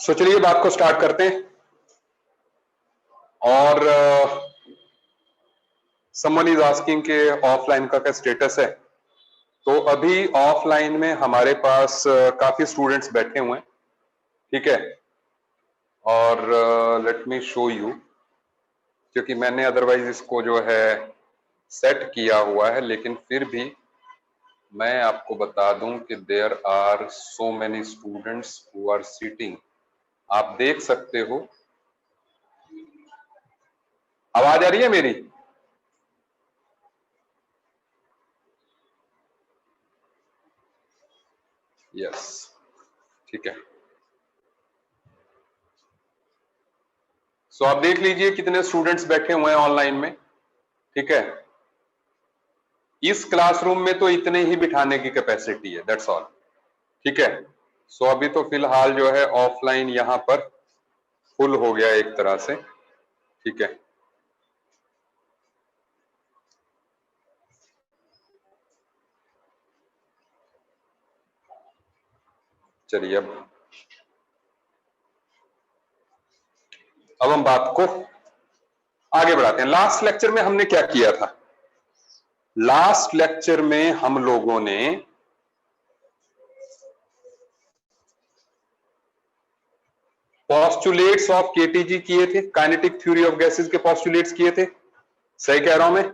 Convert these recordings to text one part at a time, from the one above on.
सो चलिए बात को स्टार्ट करते हैं। और समवन इज आस्किंग के ऑफलाइन का क्या स्टेटस है। तो अभी ऑफलाइन में हमारे पास काफी स्टूडेंट्स बैठे हुए हैं, ठीक है। और लेट मी शो यू, क्योंकि मैंने अदरवाइज इसको जो है सेट किया हुआ है, लेकिन फिर भी मैं आपको बता दूं कि there are so many students who are sitting. आप देख सकते हो, आवाज आ रही है मेरी? यस, ठीक है। सो आप देख लीजिए कितने स्टूडेंट्स बैठे हुए हैं ऑनलाइन में, ठीक है। इस क्लासरूम में तो इतने ही बिठाने की कैपेसिटी है, दैट्स ऑल, ठीक है। सो अभी तो फिलहाल जो है ऑफलाइन यहां पर फुल हो गया एक तरह से, ठीक है। चलिए अब हम बात को आगे बढ़ाते हैं। लास्ट लेक्चर में हमने क्या किया था? लास्ट लेक्चर में हम लोगों ने पोस्टुलेट्स ऑफ केटीजी किए थे, काइनेटिक थ्योरी ऑफ गैसेस के पोस्टुलेट्स किए थे, सही कह रहा हूं मैं?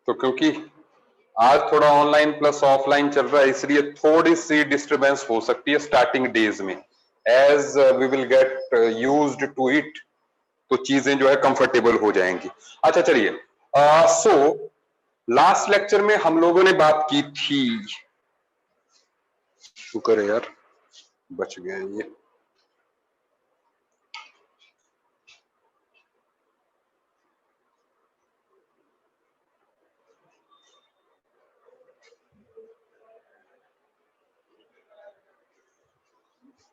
तो क्योंकि आज थोड़ा ऑनलाइन प्लस ऑफलाइन चल रहा है, इसलिए थोड़ी सी डिस्टरबेंस हो सकती है स्टार्टिंग डेज में। As we will get used to it, तो चीजें जो है कंफर्टेबल हो जाएंगी। अच्छा चलिए, सो लास्ट लेक्चर में हम लोगों ने बात की थी, शुक्र है यार बच गए ये।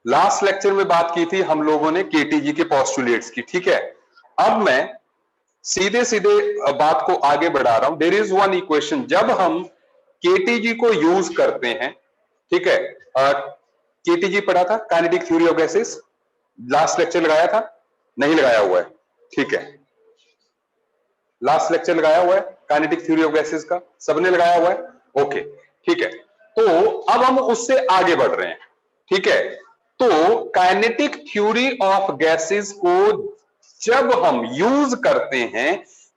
लास्ट लेक्चर में बात की थी हम लोगों ने केटीजी के पोस्टुलेट्स की, ठीक है। अब मैं सीधे सीधे बात को आगे बढ़ा रहा हूं। देयर इज वन इक्वेशन, जब हम केटीजी को यूज करते हैं, ठीक है। केटीजी पढ़ा था, kinetic theory of gases, last lecture लगाया था? नहीं लगाया हुआ है, ठीक है। लास्ट लेक्चर लगाया हुआ है काइनेटिक थ्योरी ऑफ गैसेस का, सबने लगाया हुआ है, ओके, ठीक है। तो अब हम उससे आगे बढ़ रहे हैं, ठीक है। तो काइनेटिक थ्योरी ऑफ गैसेस को जब हम यूज करते हैं,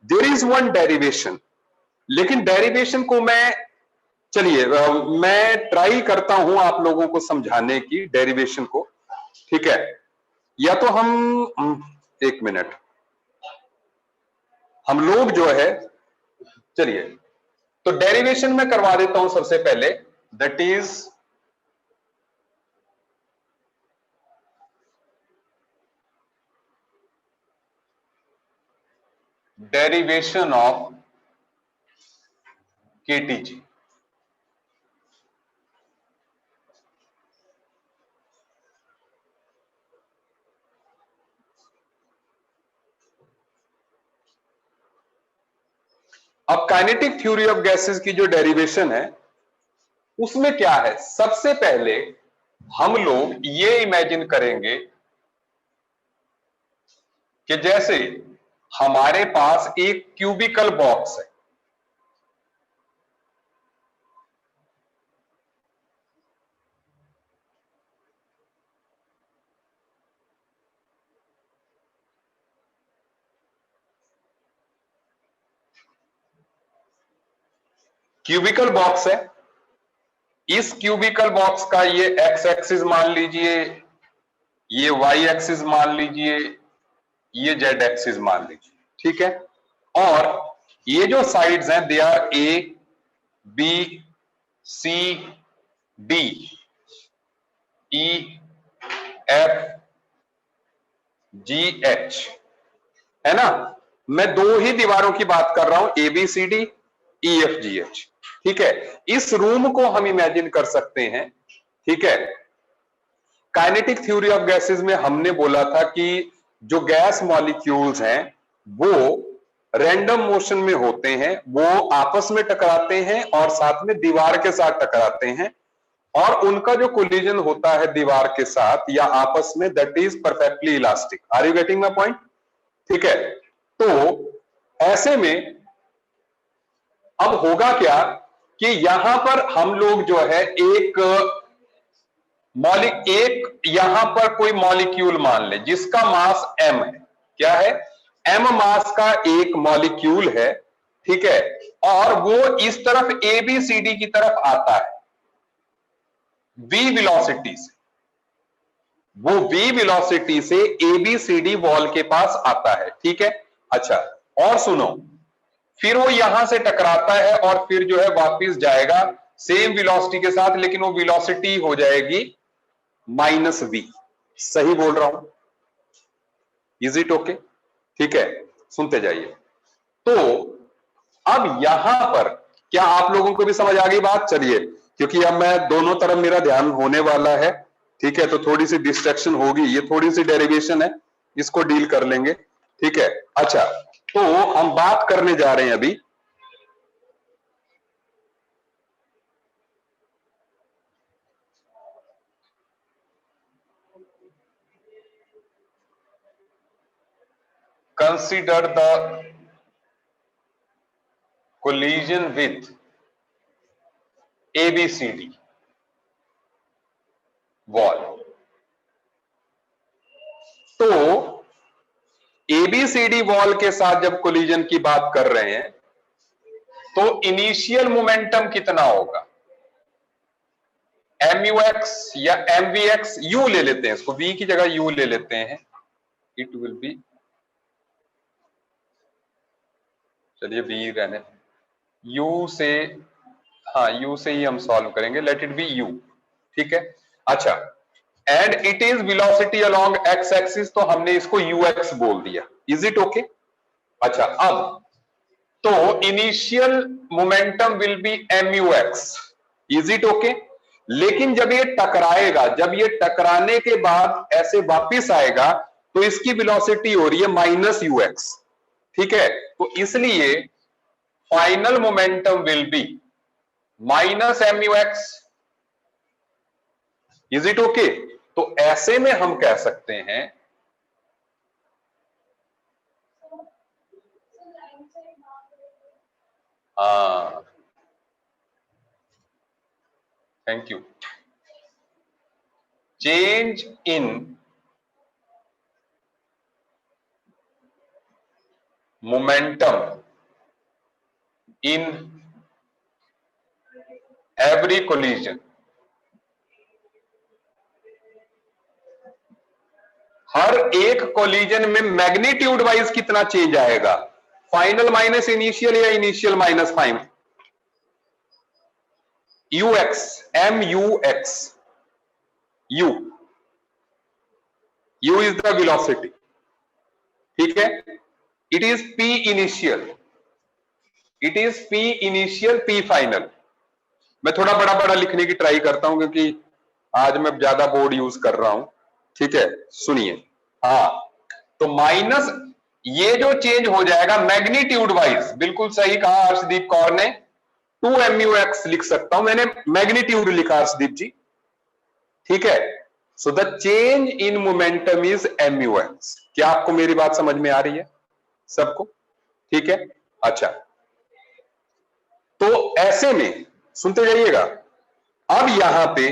देयर इज वन डेरिवेशन। लेकिन डेरिवेशन को चलिए मैं ट्राई करता हूं आप लोगों को समझाने की डेरिवेशन को, ठीक है। या तो एक मिनट, हम लोग जो है, चलिए तो डेरिवेशन में करवा देता हूं सबसे पहले, that is derivation of KTG. अब काइनेटिक थ्योरी ऑफ गैसेस की जो डेरिवेशन है उसमें क्या है, सबसे पहले हम लोग ये इमेजिन करेंगे कि जैसे हमारे पास एक क्यूबिकल बॉक्स है, क्यूबिकल बॉक्स है। इस क्यूबिकल बॉक्स का ये एक्स एक्सिस मान लीजिए, ये वाई एक्सिस मान लीजिए, ये जेड एक्सिस मान लीजिए, ठीक है। और ये जो साइड्स हैं they are A B C D E F G H, है ना। मैं दो ही दीवारों की बात कर रहा हूं, A B C D E F G H, ठीक है। इस रूम को हम इमेजिन कर सकते हैं, ठीक है। काइनेटिक थ्योरी ऑफ गैसेस में हमने बोला था कि जो गैस मॉलिक्यूल्स हैं वो रैंडम मोशन में होते हैं, वो आपस में टकराते हैं और साथ में दीवार के साथ टकराते हैं, और उनका जो कोलिजन होता है दीवार के साथ या आपस में, that is perfectly elastic. Are you getting my point? ठीक है, तो ऐसे में अब होगा क्या कि यहां पर हम लोग जो है एक यहां पर कोई मॉलिक्यूल मान ले जिसका मास m है। क्या है? m मास का एक मॉलिक्यूल है, ठीक है, और वो इस तरफ ABCD की तरफ आता है v वेलोसिटी से। वो v वेलोसिटी से ABCD वॉल के पास आता है, ठीक है। अच्छा, और सुनो, फिर वो यहां से टकराता है और फिर जो है वापस जाएगा सेम वेलोसिटी के साथ, लेकिन वो वेलोसिटी हो जाएगी -v। सही बोल रहा हूं? Is it okay? ठीक है, सुनते जाइए। तो अब यहां पर क्या आप लोगों को भी समझ आ गई बात? चलिए, क्योंकि अब मैं दोनों तरफ मेरा ध्यान होने वाला है, ठीक है, तो थोड़ी सी डिस्ट्रैक्शन होगी, ये थोड़ी सी डेरिवेशन है, इसको डील कर लेंगे, ठीक है। अच्छा, तो हम बात करने जा रहे हैं अभी consider the collision with ABCD wall। तो ABCD वॉल के साथ जब कोलिजन की बात कर रहे हैं तो इनिशियल मोमेंटम कितना होगा? MUX या MVX? U ले लेते हैं इसको, V की जगह U ले लेते हैं। इट विल बी, चलिए V रहने, U से, हाँ U से ही हम सॉल्व करेंगे, लेट इट बी U, ठीक है। अच्छा, and it is velocity along X axis, तो हमने इसको UX बोल दिया। Is it okay? अच्छा, अब तो initial momentum will be MUX। Is it okay? लेकिन जब ये टकराएगा, जब ये टकराने के बाद ऐसे वापिस आएगा तो इसकी वेलोसिटी हो रही है -UX, ठीक है। तो इसलिए final momentum will be -MUX। Is it okay? तो ऐसे में हम कह सकते हैं, thank you, change in momentum in every collision, हर एक कोलिजन में मैग्नीट्यूड वाइज कितना चेंज आएगा? फाइनल माइनस इनिशियल या initial minus final? UX, MUX, U is the velocity, ठीक है। It is P initial, it is P initial, P final. मैं थोड़ा बड़ा बड़ा लिखने की ट्राई करता हूं क्योंकि आज मैं ज्यादा बोर्ड यूज कर रहा हूं, ठीक है। सुनिए, हाँ, तो माइनस ये जो चेंज हो जाएगा मैग्नीट्यूड वाइज, बिल्कुल सही कहा अर्शदीप कौर ने, 2MUX लिख सकता हूं, मैंने मैग्नीट्यूड लिखा अर्शदीप जी, ठीक है। So the change in momentum is MUX। क्या आपको मेरी बात समझ में आ रही है सबको? ठीक है। अच्छा, तो ऐसे में सुनते जाइएगा, अब यहां पे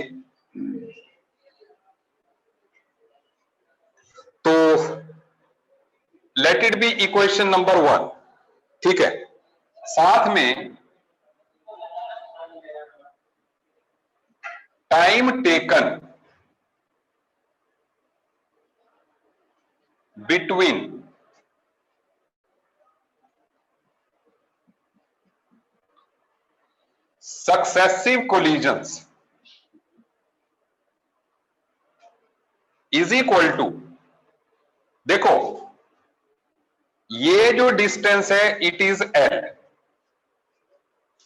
तो let it be equation number 1, ठीक है। साथ में time taken between successive collisions is equal to, देखो ये जो डिस्टेंस है इट इज L,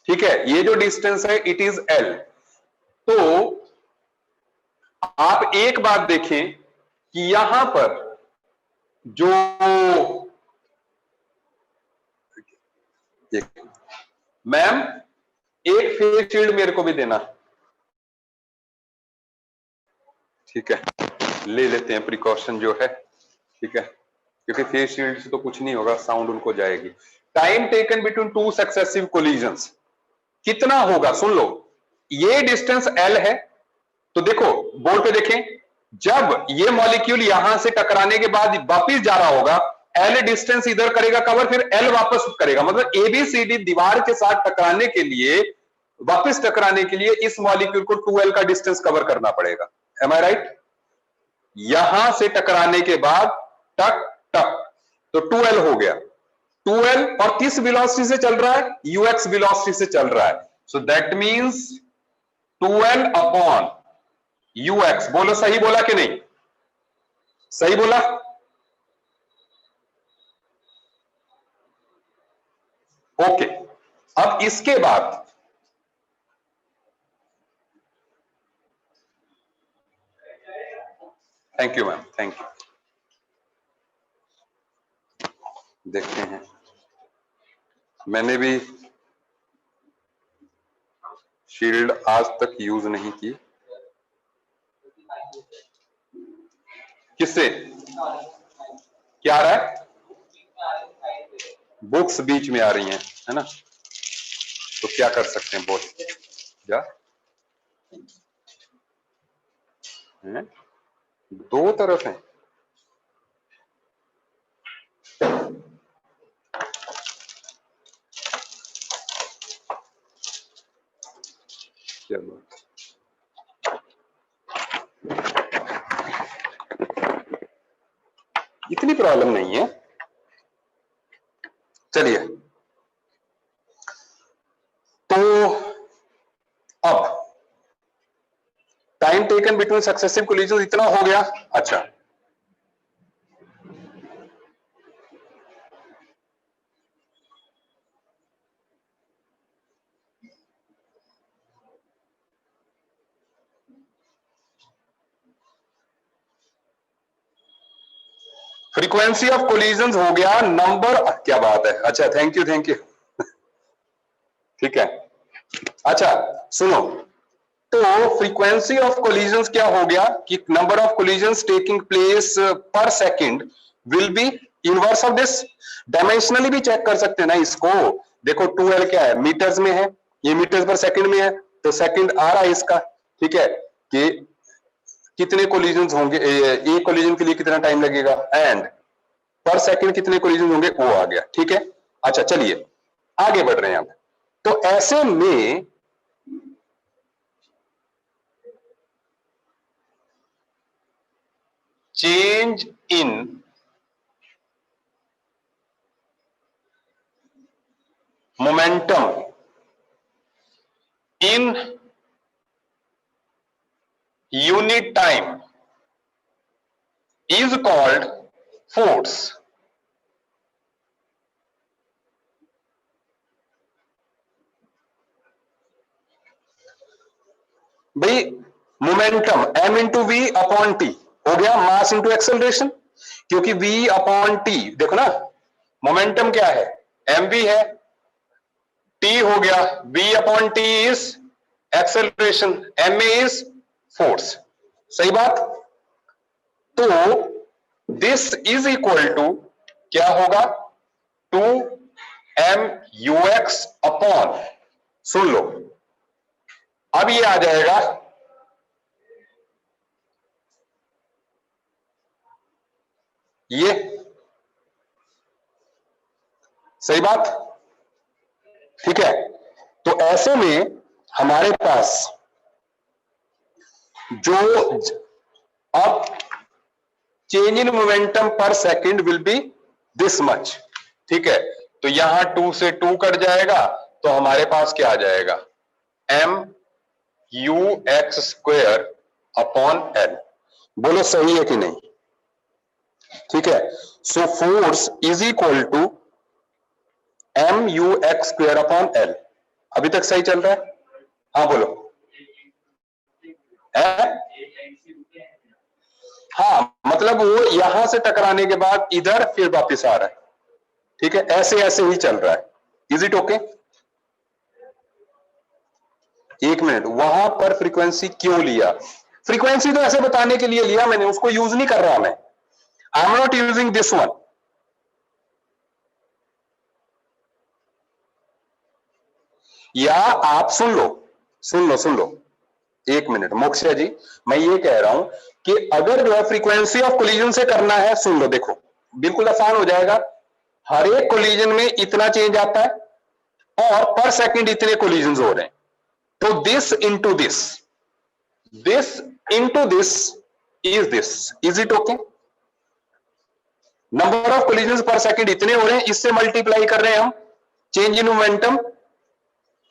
ठीक है, ये जो डिस्टेंस है इट इज L। तो आप एक बात देखें कि यहां पर जो मैम एक फेस शील्ड मेरे को भी देना, ठीक है, ले लेते हैं प्रिकॉशन जो है, ठीक है, क्योंकि फेस शील्ड से तो कुछ नहीं होगा, साउंड उनको जाएगी। Time taken between two successive collisions कितना होगा, सुन लो, ये डिस्टेंस L है, तो देखो बोर्ड पे देखें, जब ये मॉलिक्यूल यहां से टकराने के बाद वापिस जा रहा होगा, L डिस्टेंस इधर करेगा कवर, फिर L वापस करेगा, मतलब ABCD दीवार के साथ टकराने के लिए, वापस टकराने के लिए इस मॉलिक्यूल को 2L का डिस्टेंस कवर करना पड़ेगा। एम आई राइट? यहां से टकराने के बाद टक टक, तो 2L हो गया, 2L, और किस वेलोसिटी से चल रहा है, ux वेलोसिटी से चल रहा है, so that means 2L upon ux। बोलो सही बोला कि नहीं, सही बोला? ओके, अब इसके बाद thank you ma'am, thank you. देखते हैं, मैंने भी शील्ड आज तक यूज नहीं की। किससे क्या आ रहा है? बुक्स बीच में आ रही हैं, है ना, तो क्या कर सकते हैं, बोल क्या है? दो तरफ है, चलो इतनी प्रॉब्लम नहीं है, चलिए। तो अब time taken between successive collision इतना हो गया। अच्छा, फ्रीक्वेंसी ऑफ कोलिजन हो गया, नंबर, क्या बात है, अच्छा थैंक यू थैंक यू ठीक है। अच्छा सुनो, तो फ्रीक्वेंसी ऑफ कोलिजन्स क्या हो गया कि number of collisions taking place per second will be inverse of this. Dimensionally भी चेक कर सकते हैं ना इसको, देखो 2L क्या है, मीटर्स में है, ये मीटर्स पर सेकंड में है, तो सेकंड आ रहा है इसका, ठीक है, कि कितने कोलिजन्स होंगे, एक कोलिजन के लिए कितना टाइम लगेगा, एंड पर सेकंड कितने कोलिजन होंगे, वो आ गया, ठीक है। अच्छा चलिए आगे बढ़ रहे हैं अब। तो ऐसे में change in momentum in unit time is called force. भाई momentum m into V upon T हो गया, मास इंटू एक्सेलरेशन, क्योंकि v अपॉन टी, देखो ना मोमेंटम क्या है, mv है, t हो गया, v upon T is acceleration, ma is force, सही बात। तो दिस इज इक्वल टू क्या होगा, 2mux अपॉन, सुन लो अब ये आ जाएगा ये, सही बात, ठीक है। तो ऐसे में हमारे पास जो अब चेंज इन मोमेंटम पर second will B this much, ठीक है, तो यहां 2 से 2 कट जाएगा, तो हमारे पास क्या आ जाएगा, mux² अपॉन l। बोलो सही है कि नहीं, ठीक है। So force is equal to mux² upon l। अभी तक सही चल रहा है, हाँ बोलो, है? हाँ, मतलब वो यहां से टकराने के बाद इधर फिर वापिस आ रहा है, ठीक है, ऐसे ऐसे ही चल रहा है। Is it okay? एक मिनट, वहां पर फ्रीक्वेंसी क्यों लिया? फ्रीक्वेंसी तो ऐसे बताने के लिए लिया मैंने, उसको यूज नहीं कर रहा मैं। I am not using this one. या आप सुन लो, सुन लो, सुन लो, एक मिनट मोक्षया जी, मैं ये कह रहा हूं कि अगर जो है फ्रीक्वेंसी ऑफ कोलिजन से करना है, सुन लो, देखो बिल्कुल आसान हो जाएगा। हर एक कोलिजन में इतना चेंज आता है और पर सेकंड इतने कोलिजन हो रहे हैं, तो this into this, this into this is this. Is it okay? Number of collision पर सेकंड इतने हो रहे हैं, इससे मल्टीप्लाई कर रहे हैं हम change in momentum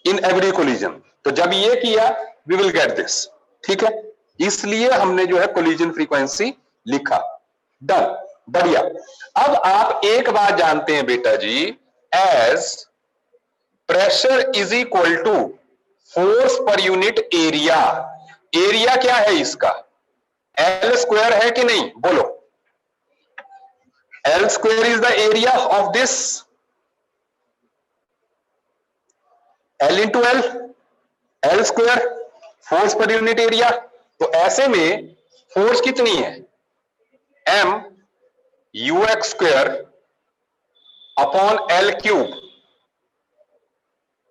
in every collision. तो जब ये किया वी विल गेट दिस, ठीक है, इसलिए हमने जो है कोलिजन फ्रीक्वेंसी लिखा। डन, बढ़िया। अब आप एक बात जानते हैं बेटा जी, as pressure is equal to force per unit area. Area क्या है इसका? एल स्क्वायर है कि नहीं? बोलो। L square is the area of this, L into L, L square force per unit area. तो ऐसे में फोर्स कितनी है? M U X square upon L cube.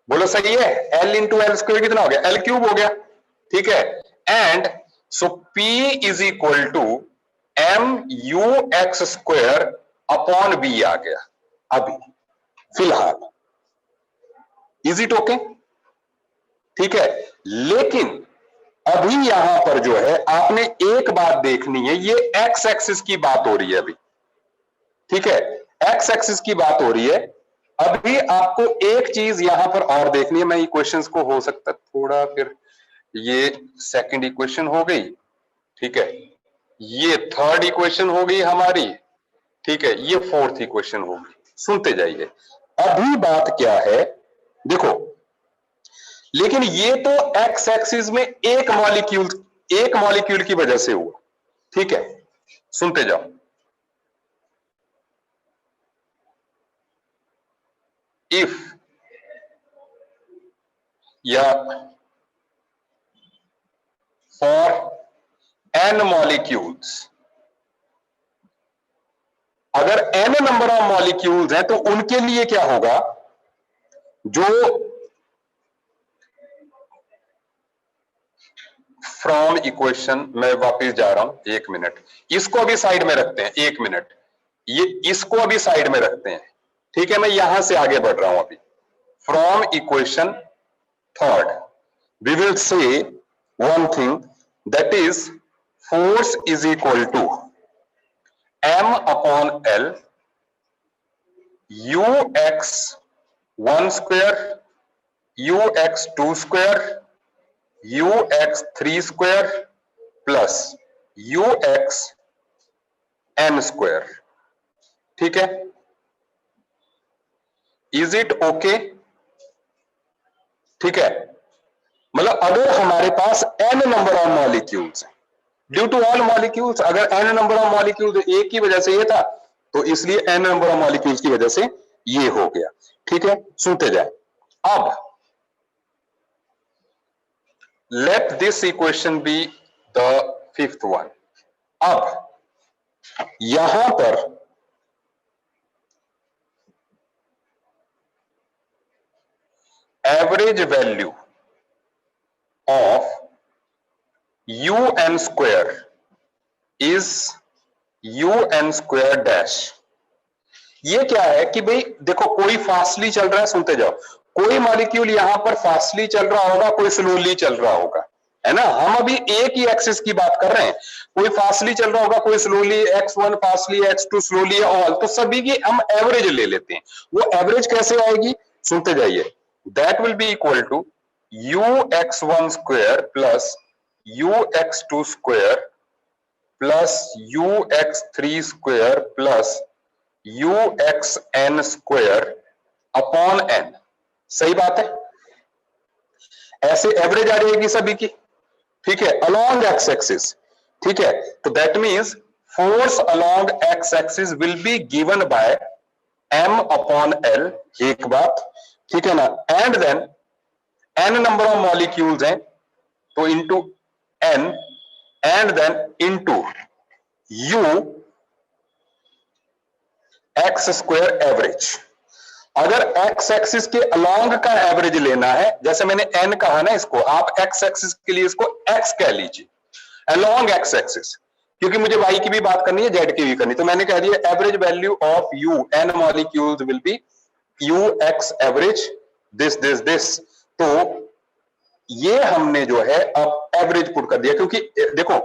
बोलो सही है? एल इंटू एल स्क्वायर कितना हो गया? एल क्यूब हो गया, ठीक है। And so P is equal to M U X square upon B आ गया अभी फिलहाल। Is it okay? ठीक है, लेकिन अभी यहां पर जो है आपने एक बात देखनी है, ये एक्स एक्सिस की बात हो रही है अभी, ठीक है, एक्स एक्सिस की बात हो रही है। अभी आपको एक चीज यहां पर और देखनी है, मैं इक्वेशंस को हो सकता थोड़ा, फिर ये सेकंड इक्वेशन हो गई, ठीक है, ये थर्ड इक्वेशन हो गई हमारी, ठीक है, ये फोर्थ इक्वेशन होगी। सुनते जाइए, अभी बात क्या है देखो, लेकिन ये तो एक्स एक्सिस में एक मॉलिक्यूल की वजह से हुआ, ठीक है, सुनते जाओ। इफ या फॉर n मॉलिक्यूल्स, अगर n नंबर ऑफ मॉलिक्यूल्स हैं तो उनके लिए क्या होगा, जो फ्रॉम इक्वेशन, मैं वापस जा रहा हूं, एक मिनट, इसको अभी साइड में रखते हैं, एक मिनट, ये इसको अभी साइड में रखते हैं, ठीक है, मैं यहां से आगे बढ़ रहा हूं अभी। From equation third we will say one thing, that is force is equal to m upon l u x 1 square u x 2 square u x 3 square plus u x n square, ठीक है। Is it okay? ठीक है, मतलब अगर हमारे पास n number of molecules है, due to all molecules, अगर n नंबर ऑफ मॉलिक्यूल्स एक की वजह से ये था, तो इसलिए n नंबर ऑफ मॉलिक्यूल्स की वजह से ये हो गया, ठीक है, सुनते जाए। अब let this equation be the fifth one. अब यहां पर average value of un square is un square dash. ये क्या है कि भाई देखो, कोई फास्टली चल रहा है, सुनते जाओ, कोई मॉलिक्यूल यहां पर फास्टली चल रहा होगा, कोई स्लोली चल रहा होगा, है ना, हम अभी एक ही एक्सिस की बात कर रहे हैं, कोई फास्टली चल रहा होगा, कोई slowly, x1 fastly, x2 slowly, all, तो सभी की हम एवरेज ले लेते हैं। वो एवरेज कैसे आएगी, सुनते जाइए, that will be equal to ux1 square plus ux2 square plus ux3 square plus ux n square upon n। सही बात है, ऐसे एवरेज आ जाएगी सभी की, ठीक है, अलोंग एक्स एक्सिस, ठीक है, तो that means force along X axis will be given by m upon l, एक बात, ठीक है ना, and then n number of molecules हैं तो into n, and then into u X square average. अगर एक्स एक्सिस के अलोंग का एवरेज लेना है, जैसे मैंने n कहा ना, इसको आप एक्स एक्सिस के लिए इसको x कह लीजिए, अलोंग एक्स एक्सिस, क्योंकि मुझे y की भी बात करनी है, z की भी करनी, तो मैंने कह दिया average value of u n molecules will be u x average this. तो ये हमने जो है अब एवरेज पुट कर दिया, क्योंकि देखो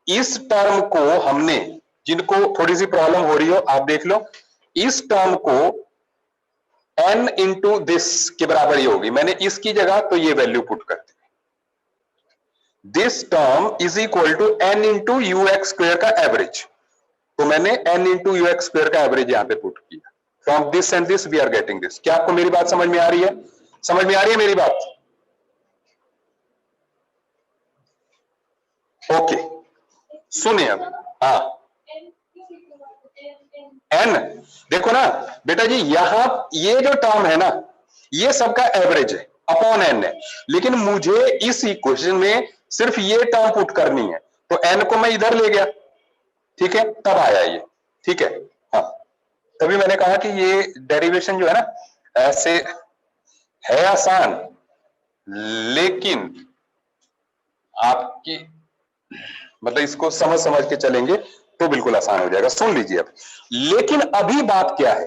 इस टर्म को हमने, जिनको थोड़ी सी प्रॉब्लम हो रही हो आप देख लो, इस टर्म को n इंटू दिस के बराबर ही होगी, मैंने इसकी जगह तो ये वैल्यू पुट कर दी, this term is equal to n into U X square का एवरेज, तो मैंने n into U X square का एवरेज यहां पे पुट किया, from this and this we are getting this. क्या आपको मेरी बात समझ में आ रही है? समझ में आ रही है मेरी बात? ओके, सुनिए अब, हाँ n, देखो ना बेटा जी, यहां ये जो टर्म है ना, ये सबका एवरेज है, अपॉन n है, लेकिन मुझे इस इक्वेशन में सिर्फ ये टर्म पुट करनी है, तो n को मैं इधर ले गया, ठीक है, तब आया ये, ठीक है, हाँ, तभी मैंने कहा कि ये डेरिवेशन जो है ना, ऐसे है आसान, लेकिन आपकी मतलब इसको समझ समझ के चलेंगे तो बिल्कुल आसान हो जाएगा। सुन लीजिए अब, लेकिन अभी बात क्या है,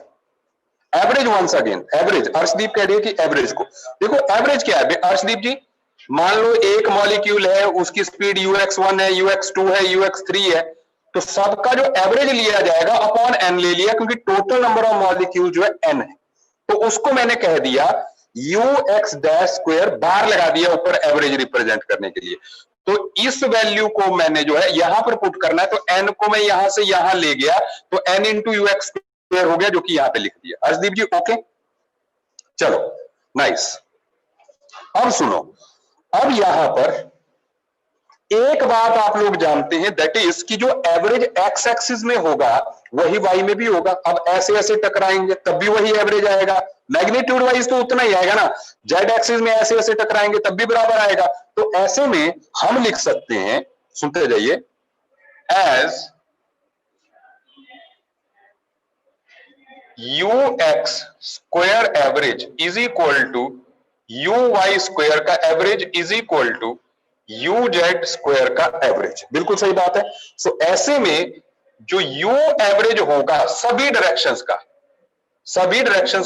average, once again average, Arshdeep कह रही है कि एवरेज को देखो, एवरेज क्या है अर्शदीप जी, मान लो एक मॉलिक्यूल है, उसकी स्पीड ux1 है, ux2 है, ux3 है, तो सबका जो एवरेज लिया जाएगा अपॉन n ले लिया, क्योंकि टोटल नंबर ऑफ मॉलिक्यूल जो है n है, तो उसको मैंने कह दिया ux डैश स्क्वायर, बार लगा दिया ऊपर एवरेज रिप्रेजेंट करने के लिए, तो इस वैल्यू को मैंने जो है यहां पर पुट करना है, तो n को मैं यहां से यहां ले गया, तो n into U X square हो गया, जो कि यहां पे लिख दिया। अर्शदीप जी ओके, चलो नाइस। अब सुनो, अब यहां पर एक बात आप लोग जानते हैं, दैट इज कि जो एवरेज एक्स एक्सिस में होगा वही वाई में भी होगा। अब ऐसे ऐसे टकराएंगे तब भी वही एवरेज आएगा, मैग्नीट्यूड वाइज तो उतना ही आएगा ना, जेड एक्सिस में ऐसे ऐसे टकराएंगे तब भी बराबर आएगा, तो ऐसे में हम लिख सकते हैं, सुनते जाइए, as U X square average is equal to U Y square का average is equal to U Z square का एवरेज। बिल्कुल सही बात है। सो ऐसे में जो यू एवरेज होगा सभी डायरेक्शंस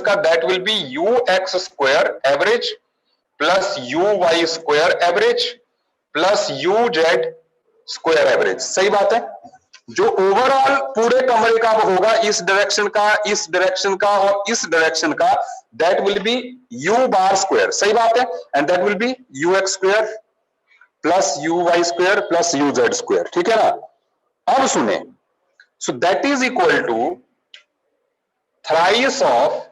का, that will be U X square average plus U Y square average plus U Z square average. सही बात है। जो ओवरऑल पूरे कमरे का होगा, इस डायरेक्शन का, इस डायरेक्शन का और इस डायरेक्शन का, that will be U bar square. सही बात है। And that will be U X square plus U Y square plus U Z square. ठीक है ना। अब सुने, so that is equal to thrice of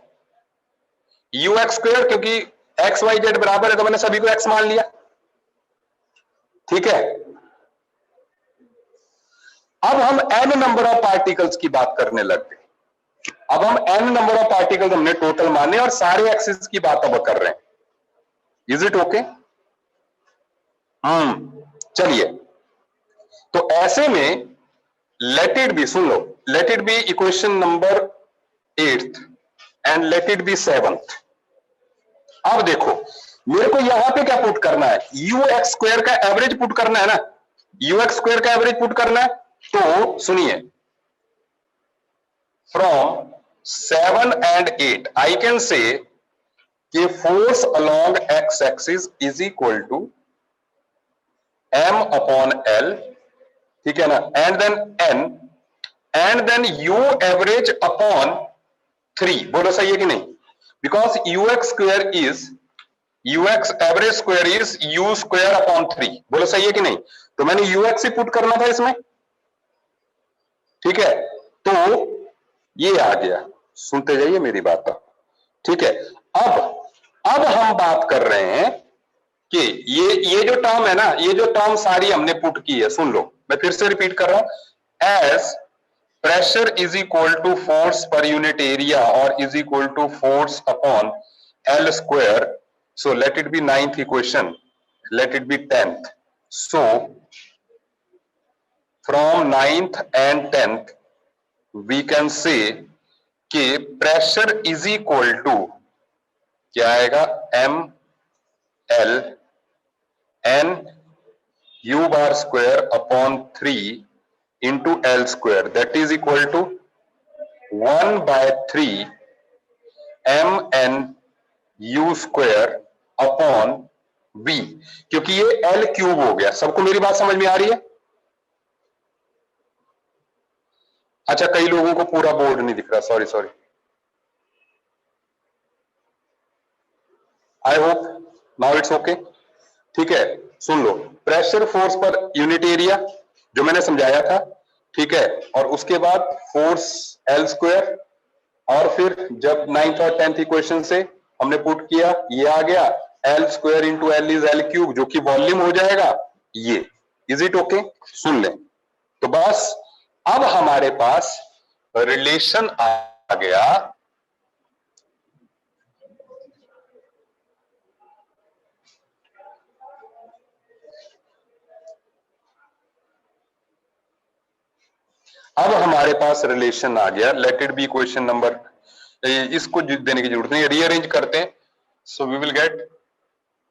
U X square, क्योंकि X Y Z बराबर है तो मैंने सभी को एक्स मान लिया। ठीक है। अब हम n नंबर ऑफ पार्टिकल्स की बात करने लग गए। अब हम n नंबर ऑफ पार्टिकल्स हमने टोटल माने और सारे एक्सिस की बात अब कर रहे हैं। Is it okay? चलिए, तो ऐसे में late it B, soon low, late it be equation number 8th and let it B 7th। अब देखो, मेरे को यहां पे क्या पुट करना है, यू एक्स स्क्वायर का एवरेज पुट करना है ना, यू एक्स स्क्वायर का एवरेज पुट करना है। तो सुनिए, from 7 and 8 I can say कि force along X axis is equal to m upon l, ठीक है ना, and then n, and then U average upon 3। बोलो सही है कि नहीं? Because U X square is, U X average square is U square upon 3। बोलो सही है कि नहीं? तो मैंने यू एक्स ही पुट करना था इसमें। ठीक है, तो ये आ गया। सुनते जाइए मेरी बात। ठीक है, अब हम बात कर रहे हैं कि ये जो टर्म है ना, ये जो टर्म सारी हमने पुट की है, सुन लो, मैं फिर से रिपीट कर रहा हूं। As pressure is equal to force per unit area और is equal to force upon L square, so let it be ninth equation, let it be 10th. So from 9th and 10th we can say कि pressure is equal to क्या आएगा, m l n u bar square upon 3 into l square, that is equal to 1 by 3 m n u square upon v, क्योंकि ये l cube हो गया। सबको मेरी बात समझ में आ रही है? अच्छा, कई लोगों को पूरा बोर्ड नहीं दिख रहा, sorry sorry. I hope now it's okay. ठीक है, सुन लो, pressure force per unit area जो मैंने समझाया था, ठीक है, और उसके बाद फोर्स एल स्क्वायर, और फिर जब 9th और 10th इक्वेशन से हमने पुट किया, ये आ गया L square into L is L cube, जो कि वॉल्यूम हो जाएगा ये। Is it okay? सुन लें तो बस, अब हमारे पास रिलेशन आ गया अब हमारे पास रिलेशन आ गया, let it be question number, इसको देने की जरूरत नहीं, रीअरेंज करते हैं। So we will get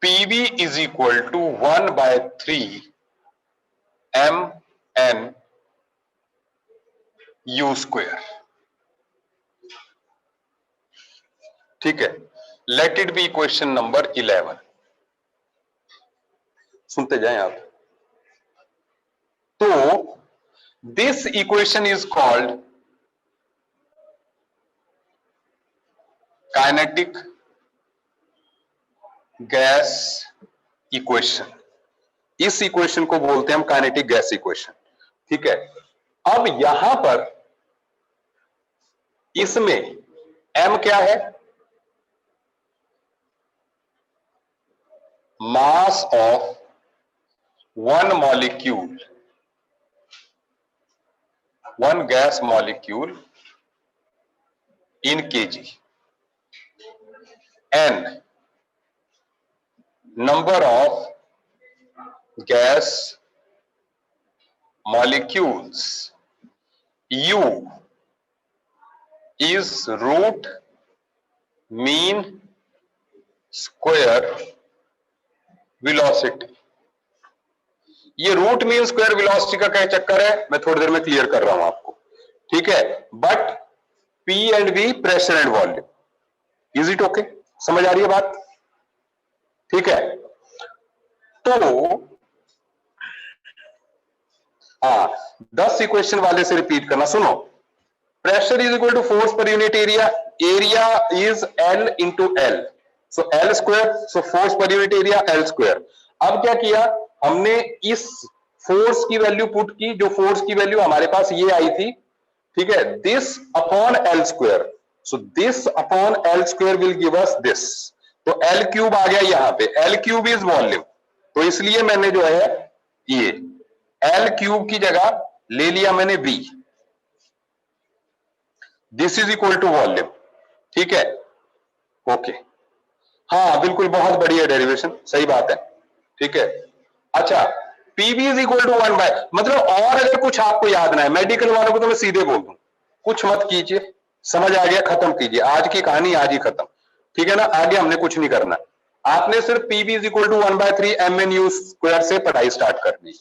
PV is equal to 1/3 M N U square. ठीक है, let it be question number 11। सुनते जाएं आप। तो this equation is called kinetic gas equation. इस इक्वेशन को बोलते हैं हम काइनेटिक गैस इक्वेशन। ठीक है, अब यहां पर इसमें m क्या है? Mass of one molecule, one gas molecule in KG. n number of gas molecules, u is root mean square velocity। ये रूट मीन स्क्वायर वेलोसिटी का क्या चक्कर है, मैं थोड़ी देर में क्लियर कर रहा हूं आपको। ठीक है, but P and V pressure and volume. Is it okay? समझ आ रही है बात? ठीक है, तो 10 इक्वेशन वाले से रिपीट करना, सुनो। Pressure is equal to force per unit area, area is L into L, so L square, so force per unit area L square. अब क्या किया हमने, इस फोर्स की वैल्यू पुट की, जो फोर्स की वैल्यू हमारे पास ये आई थी, ठीक है, this upon L square, so this upon L square will give us this. तो एल क्यूब आ गया यहां पे, एल क्यूब इज वॉल्यूम, तो इसलिए मैंने जो है ये एल क्यूब की जगह ले लिया मैंने V, this is equal to volume. ठीक है, ओके, हाँ बिल्कुल, बहुत बढ़िया डेरिवेशन, सही बात है। ठीक है, अच्छा, PV is equal to 1 by, मतलब और अगर कुछ आपको याद ना है, मेडिकल वालों को तो मैं सीधे बोल दूं, कुछ मत कीजिए, समझ आ गया, खत्म कीजिए, आज की कहानी आज ही खत्म। ठीक है ना, आगे हमने कुछ नहीं करना, आपने सिर्फ PV is equal to 1/3 M N U square से पढ़ाई स्टार्ट करनी।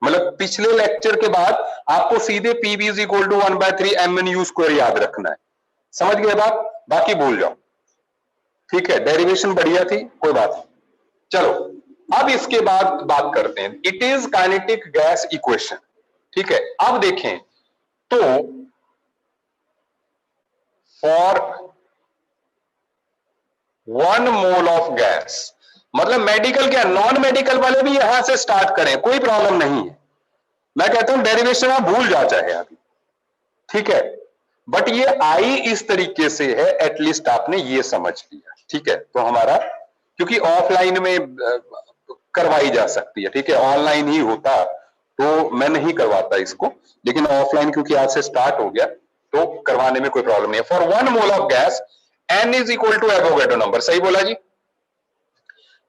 मतलब पिछले लेक्चर के बाद आपको सीधे PV is equal to 1/3 M N U square याद रखना है। समझ गए बात? बाकी भूल जाओ। ठीक है, डेरिवेशन बढ़िया थी, कोई बात नहीं। चलो, अब इसके बाद बात करते हैं, it is kinetic gas equation. ठीक है, अब देखें तो फॉर 1 मोल ऑफ गैस, मतलब मेडिकल क्या, नॉन मेडिकल वाले भी यहां से स्टार्ट करें, कोई प्रॉब्लम नहीं है। मैं कहता हूं डेरिवेशन आप भूल जा चाहे अभी, ठीक है, बट ये आई इस तरीके से है, एटलीस्ट आपने ये समझ लिया। ठीक है, तो हमारा, क्योंकि ऑफलाइन में करवाई जा सकती है, ठीक है। ऑनलाइन ही होता तो मैं नहीं करवाता इसको, लेकिन ऑफलाइन क्योंकि आज से स्टार्ट हो गया तो करवाने में कोई प्रॉब्लम नहीं है। For 1 mole of gas n is equal to Avogadro number, सही बोला जी।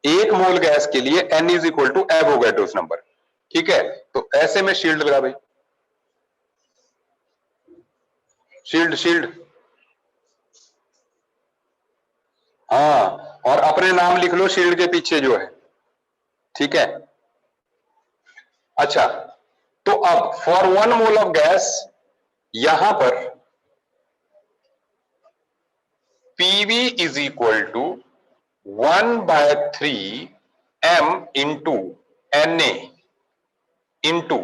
1 मोल गैस के लिए n is equal to Avogadro's number, ठीक है। तो ऐसे में शील्ड लगा भाई, शील्ड शील्ड, हाँ, और अपने नाम लिख लो शील्ड के पीछे जो है, ठीक है। अच्छा, तो अब फॉर 1 मोल ऑफ गैस यहां पर PV is equal to 1/3 m into Na into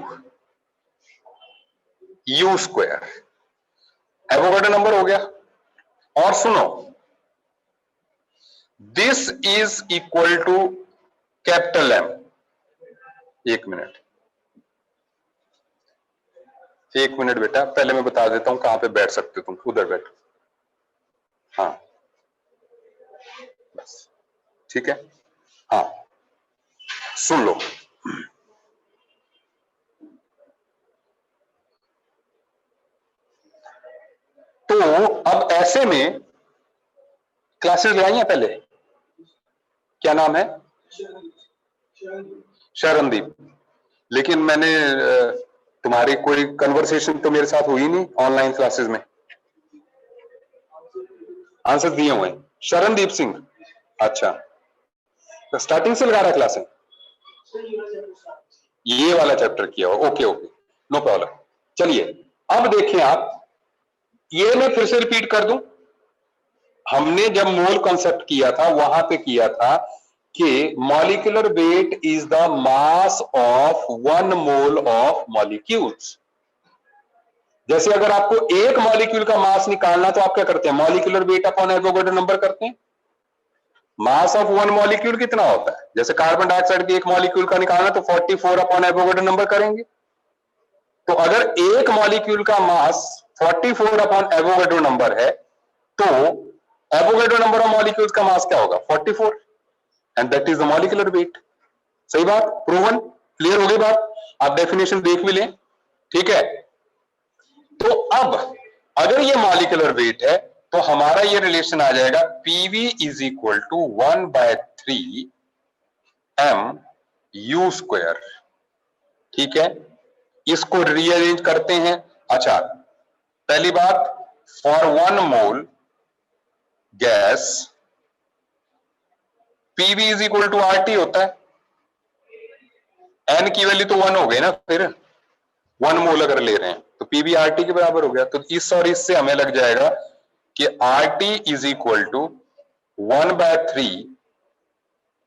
U square, Avogadro number हो गया। और सुनो, this is equal to capital M, एक मिनट बेटा, पहले मैं बता देता हूं कहां पे बैठ सकते हो तुम, उधर बैठो, हाँ बस, ठीक है। हाँ सुन लो, तो अब ऐसे में क्लासेस लगाई हैं पहले, क्या नाम है? शरणदीप। लेकिन मैंने तुम्हारी कोई कन्वर्सेशन तो मेरे साथ हुई नहीं ऑनलाइन क्लासेस में, आंसर दिए हुए हैं। शरणदीप सिंह, अच्छा, तो स्टार्टिंग से लगा रहा क्लास है, ये वाला चैप्टर किया हो, ओके ओके, नो प्रॉब्लम। चलिए अब देखिए आप, ये मैं फिर से रिपीट कर दूं, हमने जब मोल कॉन्सेप्ट किया था वहां पे किया था कि molecular weight is the mass of 1 mole of molecules. जैसे अगर आपको एक मॉलिक्यूल का मास निकालना तो आप क्या करते हैं, molecular weight upon Avogadro number करते हैं। मास ऑफ 1 मॉलिक्यूल कितना होता है, जैसे कार्बन डाइऑक्साइड के एक मॉलिक्यूल का निकालना तो 44 अपॉन एवोगैड्रो नंबर करेंगे। तो अगर एक मॉलिक्यूल का मास 44 अपॉन एवोगैड्रो नंबर है तो एवोगैड्रो नंबर ऑफ मॉलिक्यूल्स का मास क्या होगा, 44, and that is the molecular weight. सही बात, प्रूवन, क्लियर हो गई बात। आप डेफिनेशन देख भी लें, ठीक है। तो अब अगर ये मॉलिक्यूलर वेट है तो हमारा ये रिलेशन आ जाएगा PV is equal to 1/3 m U square, ठीक है। इसको रीअरेंज करते हैं। अच्छा, पहली बात, for 1 mole gas PV is equal to RT होता है, n की वैल्यू तो 1 हो गई ना, फिर 1 मोल अगर ले रहे हैं तो पीवी RT के बराबर हो गया। तो इस और इससे हमें लग जाएगा कि RT is equal to 1/3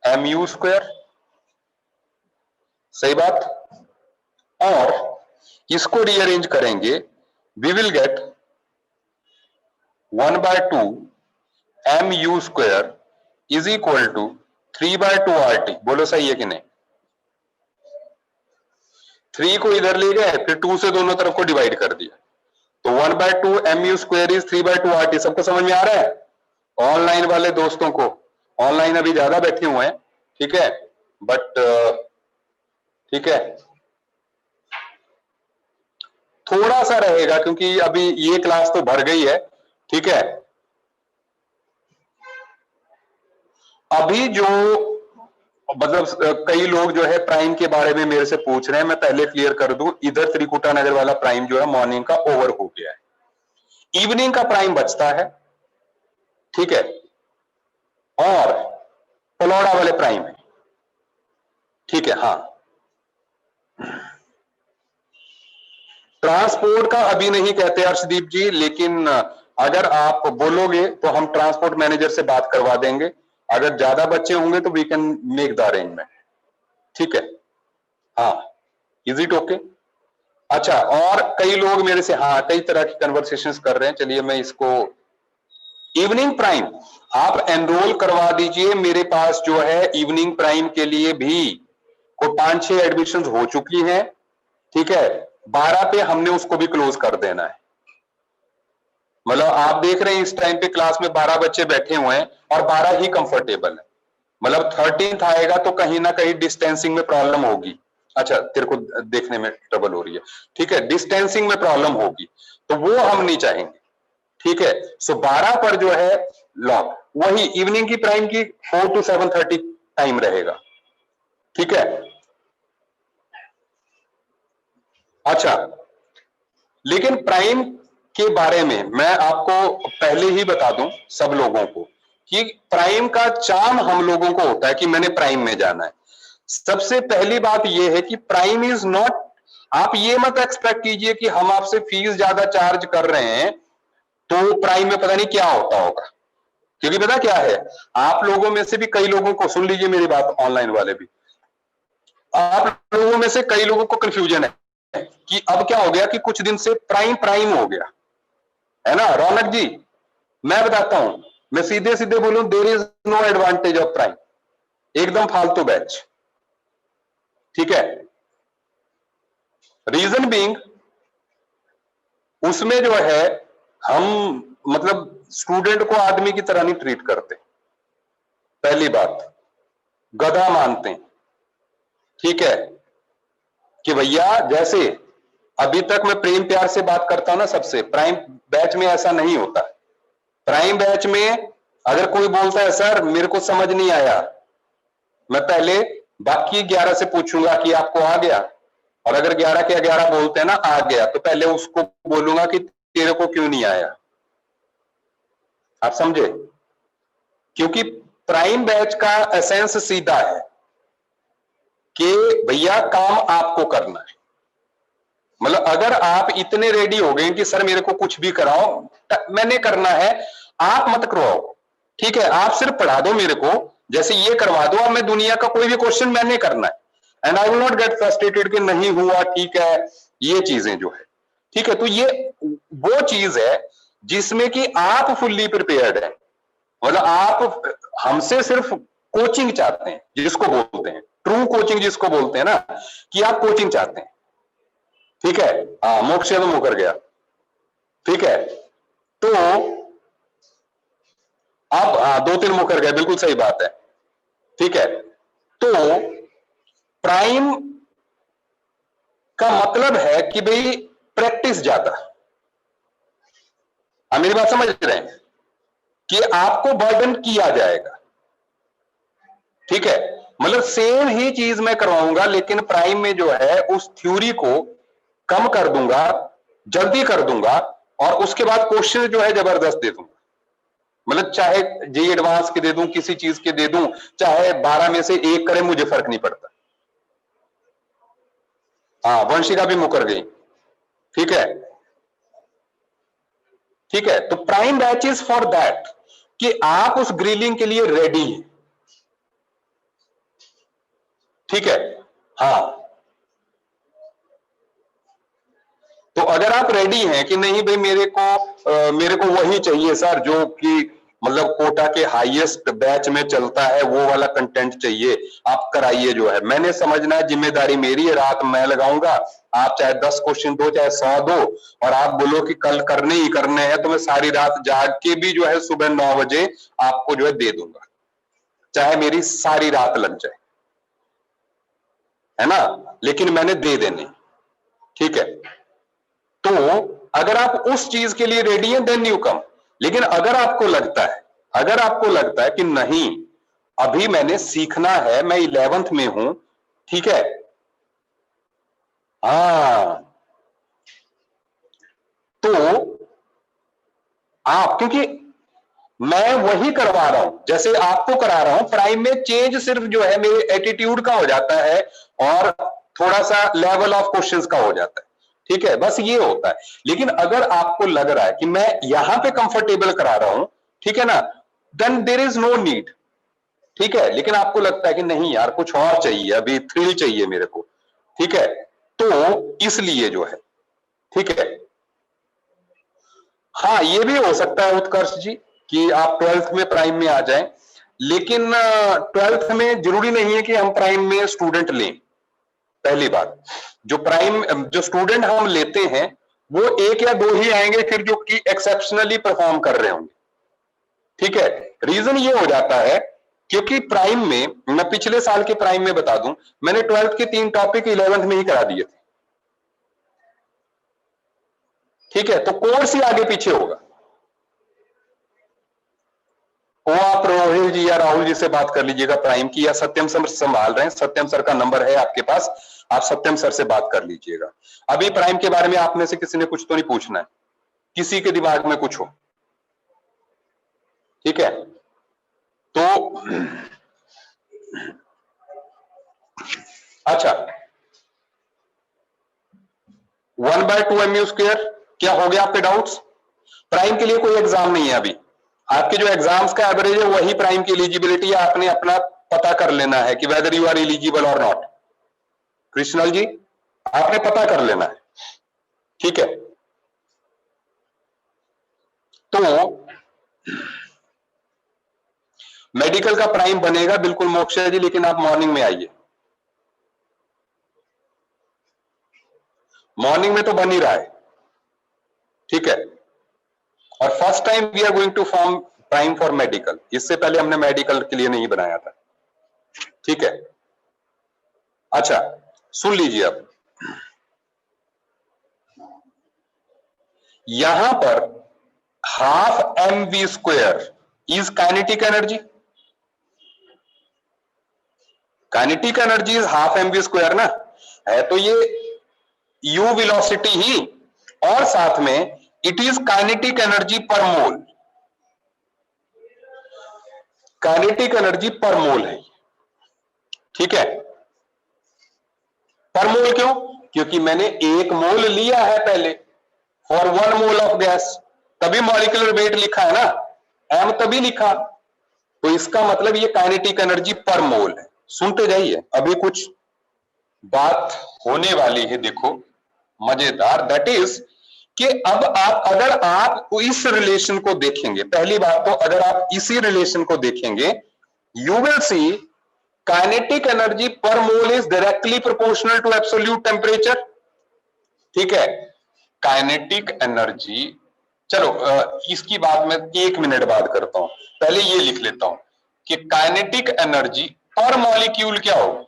mu square, सही बात। और इसको रीअरेंज करेंगे, we will get 1/2 mu square is equal to 3/2 RT। बोलो सही है कि नहीं? 3 को इधर ले गए, फिर 2 से दोनों तरफ को डिवाइड कर दिया, तो 1/2 mu स्क्वायर इज 3/2 RT। सबको समझ में आ रहा है? ऑनलाइन वाले दोस्तों को, ऑनलाइन अभी ज्यादा बैठे हुए हैं, ठीक है, बट ठीक है, थोड़ा सा रहेगा क्योंकि अभी ये क्लास तो भर गई है, ठीक है। अभी जो मतलब कई लोग जो है प्राइम के बारे में मेरे से पूछ रहे हैं, मैं पहले क्लियर कर दूं, इधर त्रिकुटा नगर वाला प्राइम जो है मॉर्निंग का ओवर हो गया है, इवनिंग का प्राइम बचता है, ठीक है, और पलौड़ा वाले प्राइम है, ठीक है। हाँ, ट्रांसपोर्ट का अभी नहीं कहते अर्शदीप जी, लेकिन अगर आप बोलोगे तो हम ट्रांसपोर्ट मैनेजर से बात करवा देंगे। अगर ज्यादा बच्चे होंगे तो we can make the arrangement, ठीक है। हाँ, इज इट ओके? अच्छा, और कई लोग मेरे से हाँ कई तरह की कन्वर्सेशंस कर रहे हैं, चलिए मैं इसको, इवनिंग प्राइम आप एनरोल करवा दीजिए। मेरे पास जो है इवनिंग प्राइम के लिए भी को 5-6 एडमिशन हो चुकी हैं, ठीक है। 12 पे हमने उसको भी क्लोज कर देना है। मतलब आप देख रहे हैं इस टाइम पे क्लास में 12 बच्चे बैठे हुए हैं और 12 ही कंफर्टेबल है, मतलब 13th आएगा तो कहीं ना कहीं डिस्टेंसिंग में प्रॉब्लम होगी। अच्छा, तेरे को देखने में ट्रबल हो रही है, ठीक है, डिस्टेंसिंग में प्रॉब्लम होगी, तो वो हम नहीं चाहेंगे, ठीक है। सो 12 पर जो है लॉक, वही इवनिंग की प्राइम की 4 to 7:30 टाइम रहेगा, ठीक है। अच्छा, लेकिन प्राइम के बारे में मैं आपको पहले ही बता दूं सब लोगों को कि प्राइम का चार्म हम लोगों को होता है कि मैंने प्राइम में जाना है। सबसे पहली बात यह है कि प्राइम इज नॉट, आप ये मत एक्सपेक्ट कीजिए कि हम आपसे फीस ज्यादा चार्ज कर रहे हैं तो प्राइम में पता नहीं क्या होता होगा, क्योंकि पता क्या है, आप लोगों में से भी कई लोगों को, सुन लीजिए मेरी बात, ऑनलाइन वाले भी, आप लोगों में से कई लोगों को कंफ्यूजन है कि अब क्या हो गया कि कुछ दिन से प्राइम प्राइम हो गया है ना। रौनक जी, मैं बताता हूं, मैं सीधे सीधे बोलूं, there is no advantage of prime, एकदम फालतू बैच, ठीक है। रीजन बीइंग, उसमें जो है हम मतलब स्टूडेंट को आदमी की तरह नहीं ट्रीट करते, पहली बात, गधा मानते हैं, ठीक है, कि भैया जैसे अभी तक मैं प्रेम प्यार से बात करता हूं ना सबसे, प्राइम बैच में ऐसा नहीं होता। प्राइम बैच में अगर कोई बोलता है सर मेरे को समझ नहीं आया, मैं पहले बाकी 11 से पूछूंगा कि आपको आ गया, और अगर 11 के 11 बोलते हैं ना आ गया, तो पहले उसको बोलूंगा कि तेरे को क्यों नहीं आया, आप समझे। क्योंकि प्राइम बैच का एसेंस सीधा है कि भैया काम आपको करना है। मतलब अगर आप इतने रेडी हो गए कि सर मेरे को कुछ भी कराओ, मैंने करना है, आप मत करवाओ, ठीक है, आप सिर्फ पढ़ा दो मेरे को, जैसे ये करवा दो, अब मैं दुनिया का कोई भी क्वेश्चन मैंने करना है, and I will not get frustrated कि नहीं हुआ, ठीक है, ये चीजें जो है, ठीक है। तो ये वो चीज है जिसमें कि आप फुल्ली प्रिपेयर्ड है, मतलब आप हमसे सिर्फ कोचिंग चाहते हैं, जिसको बोलते हैं ट्रू कोचिंग, जिसको बोलते हैं ना, कि आप कोचिंग चाहते हैं, ठीक है। हाँ, मोक्ष तो मुकर गया, ठीक है। तो अब हाँ, 2-3 मुकर गए, बिल्कुल सही बात है, ठीक है। तो प्राइम का मतलब है कि भाई प्रैक्टिस ज्यादा, आप मेरी बात समझ रहे हैं, कि आपको बर्डन किया जाएगा, ठीक है। मतलब सेम ही चीज मैं करवाऊंगा, लेकिन प्राइम में जो है उस थ्योरी को कम कर दूंगा, जल्दी कर दूंगा, और उसके बाद क्वेश्चन जो है जबरदस्त दे दूंगा। मतलब चाहे जे एडवांस के दे दूं, किसी चीज के दे दूं, चाहे 12 में से 1 करे, मुझे फर्क नहीं पड़ता। हाँ, वंशिका भी मुकर गई, ठीक है, ठीक है। तो prime batch is for that कि आप उस ग्रिलिंग के लिए रेडी हैं, ठीक है। हाँ, तो अगर आप रेडी हैं कि नहीं भाई मेरे को वही चाहिए सर जो कि मतलब कोटा के हाईएस्ट बैच में चलता है, वो वाला कंटेंट चाहिए, आप कराइए जो है, मैंने समझना है, जिम्मेदारी मेरी है, रात मैं लगाऊंगा, आप चाहे 10 क्वेश्चन दो चाहे 100 दो, और आप बोलो कि कल करने ही करने हैं, तो मैं सारी रात जाग के भी जो है सुबह 9 बजे आपको जो है दे दूंगा, चाहे मेरी सारी रात लग जाए, है ना, लेकिन मैंने दे देने, ठीक है। तो अगर आप उस चीज के लिए रेडी हैं, देन यू कम। लेकिन अगर आपको लगता है कि नहीं अभी मैंने सीखना है, मैं 11th में हूं, ठीक है, हाँ, तो आप, क्योंकि मैं वही करवा रहा हूं जैसे आपको करा रहा हूं, प्राइम में चेंज सिर्फ जो है मेरे एटीट्यूड का हो जाता है, और थोड़ा सा लेवल ऑफ क्वेश्चंस का हो जाता है, ठीक है, बस ये होता है। लेकिन अगर आपको लग रहा है कि मैं यहां पे कंफर्टेबल करा रहा हूं, ठीक है ना, then there is no need, ठीक है। लेकिन आपको लगता है कि नहीं यार कुछ और चाहिए, अभी थ्रिल चाहिए मेरे को, ठीक है, तो इसलिए जो है, ठीक है। हाँ, ये भी हो सकता है उत्कर्ष जी कि आप 12th में प्राइम में आ जाएं, लेकिन 12th में जरूरी नहीं है कि हम प्राइम में स्टूडेंट लें। पहली बात, जो स्टूडेंट हम लेते हैं वो 1 या 2 ही आएंगे फिर, जो कि एक्सेप्शनली परफॉर्म कर रहे होंगे, ठीक है। रीजन ये हो जाता है क्योंकि प्राइम में, मैं पिछले साल के प्राइम में बता दूं, मैंने 12th के 3 टॉपिक 11th में ही करा दिए थे। ठीक है, तो कोर्स ही आगे पीछे होगा। वो आप रोहिल जी या राहुल जी से बात कर लीजिएगा प्राइम की, या सत्यम सर संभाल रहे हैं, सत्यम सर का नंबर है आपके पास, आप सत्यम सर से बात कर लीजिएगा। अभी प्राइम के बारे में आप में से किसी ने कुछ तो नहीं पूछना है, किसी के दिमाग में कुछ हो? ठीक है, तो अच्छा, 1/2 mu², क्या हो गया आपके डाउट्स? प्राइम के लिए कोई एग्जाम नहीं है अभी, आपके जो एग्जाम्स का एवरेज है वही प्राइम की एलिजिबिलिटी है। आपने अपना पता कर लेना है कि वेदर यू आर एलिजिबल और नॉट। कृष्णल जी, आपने पता कर लेना है। ठीक है, तो मेडिकल का प्राइम बनेगा बिल्कुल मोक्षा जी, लेकिन आप मॉर्निंग में आइए। मॉर्निंग में तो बन ही रहा है। ठीक है, और first time we are going to form prime for medical, इससे पहले हमने मेडिकल के लिए नहीं बनाया था। ठीक है, अच्छा सुन लीजिए, अब यहां पर 12 mv² is kinetic energy. Kinetic energy is 12 mv² ना, है तो ये u वेलोसिटी ही, और साथ में it is kinetic energy per mole. Kinetic energy per मोल है। ठीक है, पर मोल क्यों? क्योंकि मैंने 1 मोल लिया है पहले फॉर 1 मोल ऑफ गैस, तभी मॉलिक्यूलर वेट लिखा है ना, m तभी लिखा, तो इसका मतलब ये काइनेटिक एनर्जी पर मोल है। सुनते जाइए, अभी कुछ बात होने वाली है, देखो मजेदार, दैट इज कि अब आप, अगर आप इस रिलेशन को देखेंगे, पहली बात तो अगर आप इसी रिलेशन को देखेंगे, you will see kinetic energy per mole is directly proportional to absolute temperature. ठीक है, काइनेटिक एनर्जी, चलो इसकी बात मैं 1 मिनट बाद करता हूं, पहले ये लिख लेता हूं कि काइनेटिक एनर्जी पर मॉलिक्यूल क्या होगी,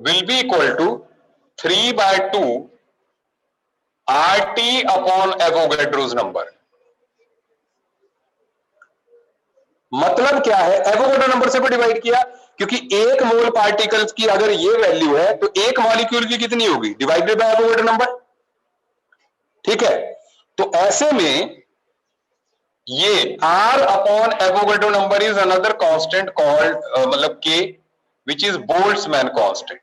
will be equal to 3/2 RT upon Avogadro's number. मतलब क्या है, एवोगैड्रो नंबर से भी डिवाइड किया, क्योंकि 1 मोल पार्टिकल्स की अगर ये वैल्यू है तो 1 मॉलिक्यूल की कितनी होगी, डिवाइडेड बाय एवोगैड्रो नंबर। ठीक है, तो ऐसे में ये R upon Avogadro number is another constant called, मतलब K, which is Boltzmann constant.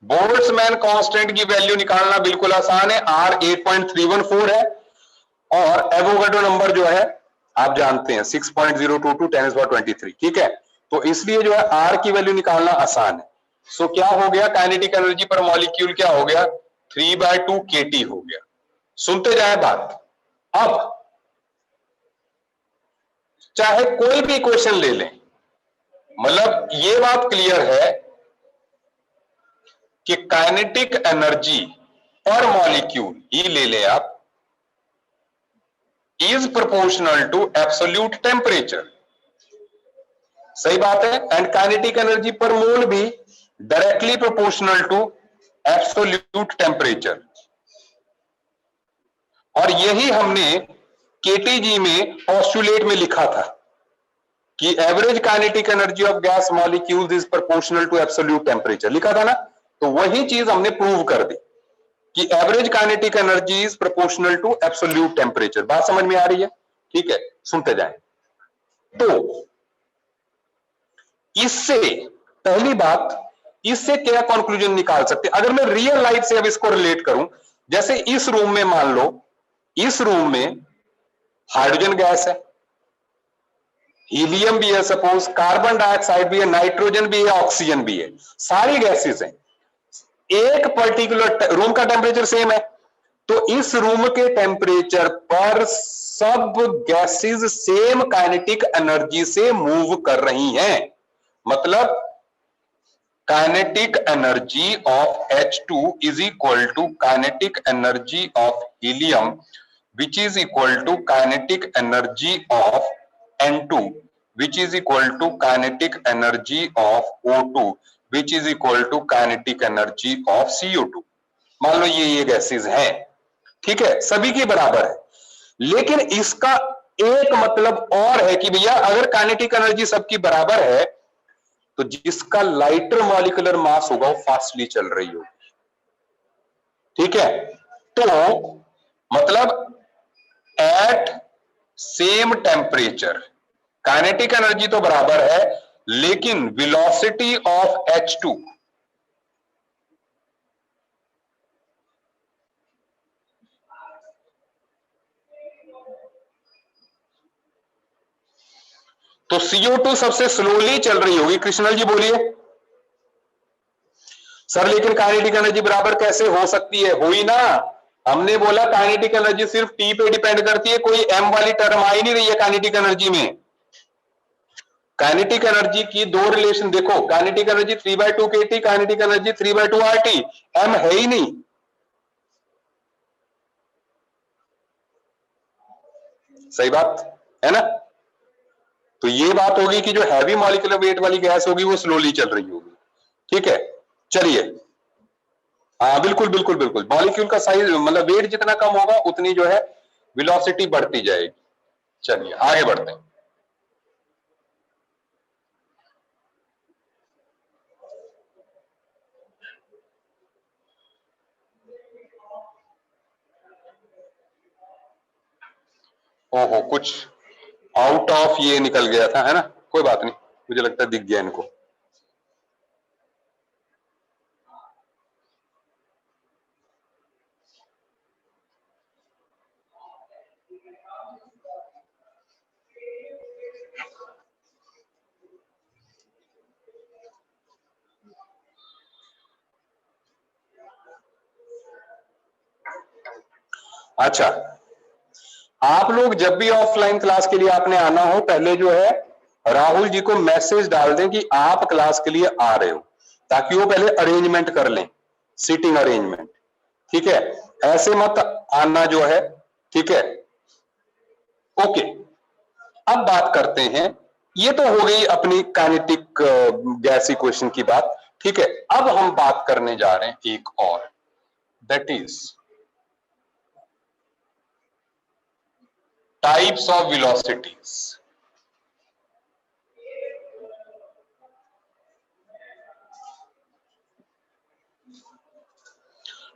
Boltzmann constant की वैल्यू निकालना बिल्कुल आसान है, R 8.314 है, और एवोगैड्रो नंबर जो है आप जानते हैं 6.022 10⁻23। ठीक है, तो इसलिए जो है R की वैल्यू निकालना आसान है। सो क्या हो गया, काइनेटिक एनर्जी पर मॉलिक्यूल क्या हो गया, 3/2 kT हो गया। सुनते जाए बात, अब चाहे कोई भी क्वेश्चन ले लें, मतलब ये बात क्लियर है कि काइनेटिक एनर्जी पर मॉलिक्यूल ही ले ले आप, is proportional to absolute temperature. सही बात है, and kinetic energy per mole भी directly proportional to absolute temperature. और यही हमने केटीजी में पोस्टुलेट में लिखा था कि average kinetic energy of gas molecules is proportional to absolute temperature, लिखा था ना, तो वही चीज हमने प्रूव कर दी कि average kinetic energy is proportional to absolute temperature. बात समझ में आ रही है? ठीक है, सुनते जाएं। तो इससे पहली बात, इससे क्या कंक्लूजन निकाल सकते, अगर मैं रियल लाइफ से अब इसको रिलेट करूं, जैसे इस रूम में मान लो, इस रूम में हाइड्रोजन गैस है, हीलियम भी है, सपोज कार्बन डाइऑक्साइड भी है, नाइट्रोजन भी है, ऑक्सीजन भी है, सारी गैसेस हैं, एक पर्टिकुलर रूम का टेम्परेचर सेम है, तो इस रूम के टेम्परेचर पर सब गैसेस सेम काइनेटिक एनर्जी से मूव कर रही हैं। मतलब kinetic energy of H2 is equal to kinetic energy of helium, which is equal to kinetic energy of N2, which is equal to kinetic energy of O2, which is equal to kinetic energy of CO2। मान लो ये gases हैं, ठीक है, सभी के बराबर है, लेकिन इसका एक मतलब और है कि भैया अगर काइनेटिक एनर्जी सबकी बराबर है तो जिसका लाइटर मॉलिक्यूलर मास होगा वो फास्टली चल रही होगी, ठीक है। तो मतलब at same temperature kinetic energy तो बराबर है, लेकिन वेलोसिटी ऑफ H2 तो CO2 सबसे स्लोली चल रही होगी। कृष्णल जी बोलिए सर, लेकिन काइनेटिक एनर्जी बराबर कैसे हो सकती है? हुई ना, हमने बोला काइनेटिक एनर्जी सिर्फ टी पे डिपेंड करती है, कोई एम वाली टर्म आ ही नहीं रही है काइनेटिक एनर्जी में। काइनेटिक एनर्जी की दो रिलेशन देखो, kinetic energy 3/2 kT, kinetic energy 3/2 RT, M है ही नहीं। सही बात है ना? तो ये बात होगी कि जो हैवी मॉलिक्यूलर वेट वाली गैस होगी वो स्लोली चल रही होगी, ठीक है। चलिए, हाँ बिल्कुल बिल्कुल बिल्कुल, मॉलिक्यूल का साइज मतलब वेट जितना कम होगा उतनी जो है वेलोसिटी बढ़ती जाएगी। चलिए आगे बढ़ते हैं। ओहो, कुछ आउट ऑफ ये निकल गया था, है ना? कोई बात नहीं, मुझे लगता है दिख गया इनको। अच्छा, आप लोग जब भी ऑफलाइन क्लास के लिए आपने आना हो, पहले जो है राहुल जी को मैसेज डाल दें कि आप क्लास के लिए आ रहे हो, ताकि वो पहले अरेंजमेंट कर लें, सीटिंग अरेंजमेंट, ठीक है। ऐसे मत आना जो है, ठीक है। ओके, अब बात करते हैं, ये तो हो गई अपनी काइनेटिक गैस इक्वेशन की बात, ठीक है। अब हम बात करने जा रहे हैं एक और, that is types of velocities।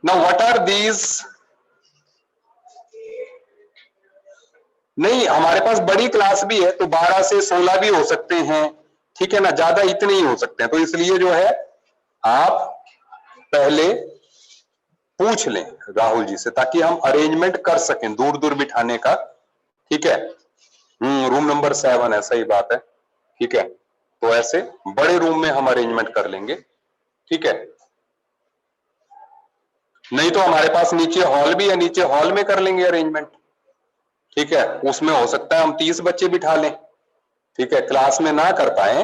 Now what are these? नहीं, हमारे पास बड़ी क्लास भी है तो 12 से 16 भी हो सकते हैं, ठीक है ना, ज्यादा इतने ही हो सकते हैं। तो इसलिए जो है आप पहले पूछ लें राहुल जी से, ताकि हम अरेंजमेंट कर सकें दूर दूर बिठाने का, ठीक है। रूम नंबर 7 है, सही बात है, ठीक है। तो ऐसे बड़े रूम में हम अरेंजमेंट कर लेंगे, ठीक है। नहीं तो हमारे पास नीचे हॉल भी है, नीचे हॉल में कर लेंगे अरेंजमेंट, ठीक है। उसमें हो सकता है हम 30 बच्चे बिठा लें, ठीक है। क्लास में ना कर पाए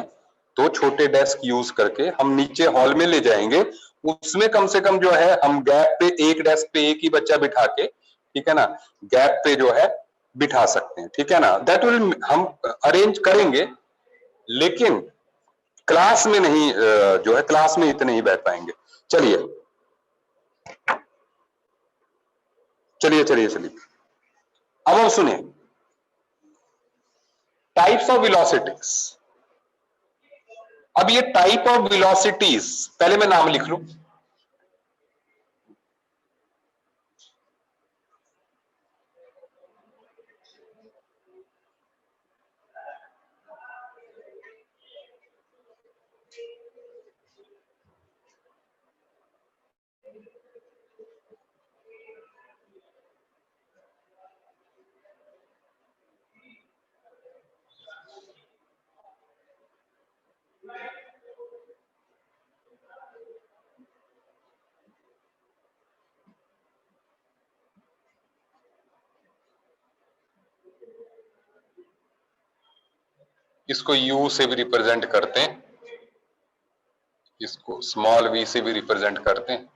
तो छोटे डेस्क यूज करके हम नीचे हॉल में ले जाएंगे, उसमें कम से कम जो है हम गैप पे एक डेस्क पे एक ही बच्चा बिठा के, ठीक है ना, गैप पे जो है बिठा सकते हैं, ठीक है ना। दैट विल हम अरेंज करेंगे, लेकिन क्लास में नहीं, जो है क्लास में इतने ही बैठ पाएंगे। चलिए चलिए चलिए चलिए, अब हम सुनिए टाइप्स ऑफ वेलोसिटीज। अब ये टाइप ऑफ वेलोसिटीज पहले मैं नाम लिख लूं। इसको यू से भी रिप्रेजेंट करते हैं, इसको स्मॉल v से भी रिप्रेजेंट करते हैं।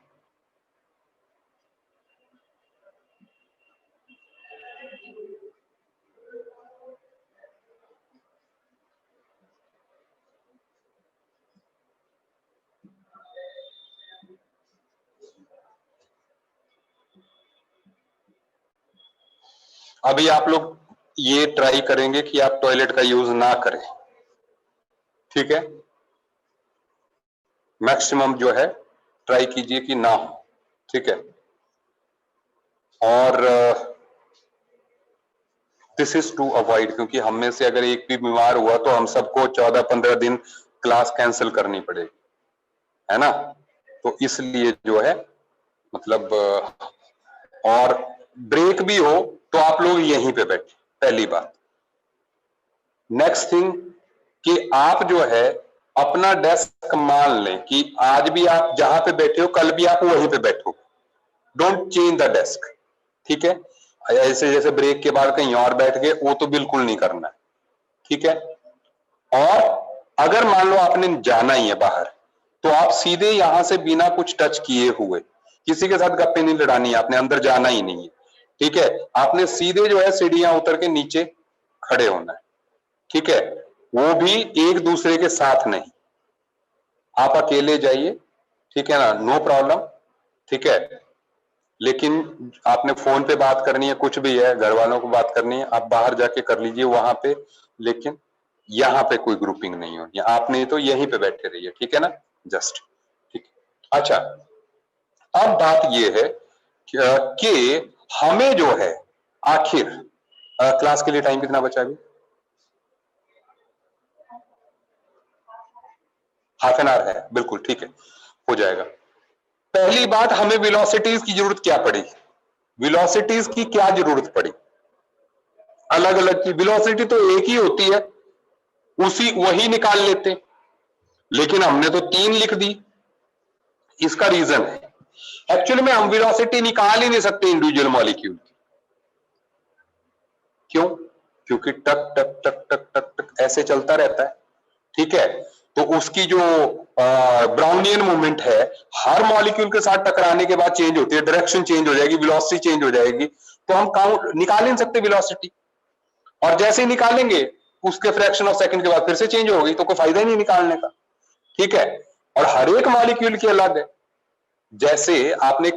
अभी आप लोग ये ट्राई करेंगे कि आप टॉयलेट का यूज ना करें, ठीक है। मैक्सिमम जो है ट्राई कीजिए कि ना हो, ठीक है। और दिस इज टू अवॉइड, क्योंकि हम में से अगर एक भी बीमार हुआ तो हम सबको 14-15 दिन क्लास कैंसिल करनी पड़ेगी, है ना। तो इसलिए जो है मतलब और ब्रेक भी हो तो आप लोग यहीं पे बैठे, पहली बात। नेक्स्ट थिंग कि आप जो है अपना डेस्क मान लें कि आज भी आप जहां पे बैठे हो कल भी आप वहीं पे बैठो, डोंट चेंज द डेस्क, ठीक है। ऐसे जैसे ब्रेक के बाद कहीं और बैठ गए, वो तो बिल्कुल नहीं करना है, ठीक है। और अगर मान लो आपने जाना ही है बाहर, तो आप सीधे यहां से बिना कुछ टच किए हुए, किसी के साथ गप्पे नहीं लड़ानी है, आपने अंदर जाना ही नहीं है, ठीक है। आपने सीधे जो है सीढ़ियां उतर के नीचे खड़े होना है, ठीक है। वो भी एक दूसरे के साथ नहीं, आप अकेले जाइए, ठीक है ना, नो प्रॉब्लम, ठीक है। लेकिन आपने फोन पे बात करनी है, कुछ भी है, घर वालों को बात करनी है, आप बाहर जाके कर लीजिए वहां पे, लेकिन यहाँ पे कोई ग्रुपिंग नहीं होगी, आपने तो यहीं पे बैठे रहिए, ठीक है ना, जस्ट, ठीक है। अच्छा, अब बात ये है कि हमें जो है आखिर क्लास के लिए टाइम कितना बचा अभी? हाफ एन आवर है, बिल्कुल ठीक है, हो जाएगा। पहली बात, हमें वेलोसिटीज की जरूरत क्या पड़ी? वेलोसिटीज की क्या जरूरत पड़ी? अलग अलग की वेलोसिटी तो एक ही होती है, उसी वही निकाल लेते, लेकिन हमने तो 3 लिख दी। इसका रीजन है एक्चुअली में हम वेलोसिटी निकाल ही नहीं सकते इंडिविजुअल मॉलिक्यूल की। क्यों? क्योंकि टक टक टक टक टक टक ऐसे चलता रहता है, ठीक है। तो उसकी जो ब्राउनियन मूवमेंट है, हर मॉलिक्यूल के साथ टकराने के बाद चेंज होती है, डायरेक्शन चेंज हो जाएगी, वेलोसिटी चेंज हो जाएगी, तो हम काउंट निकाल नहीं सकते वेलोसिटी। और जैसे ही निकालेंगे उसके फ्रैक्शन ऑफ सेकंड के बाद फिर से चेंज हो गई, तो कोई फायदा ही नहीं निकालने का, ठीक है। और हर एक मॉलिक्यूल की अलग है। जैसे आपने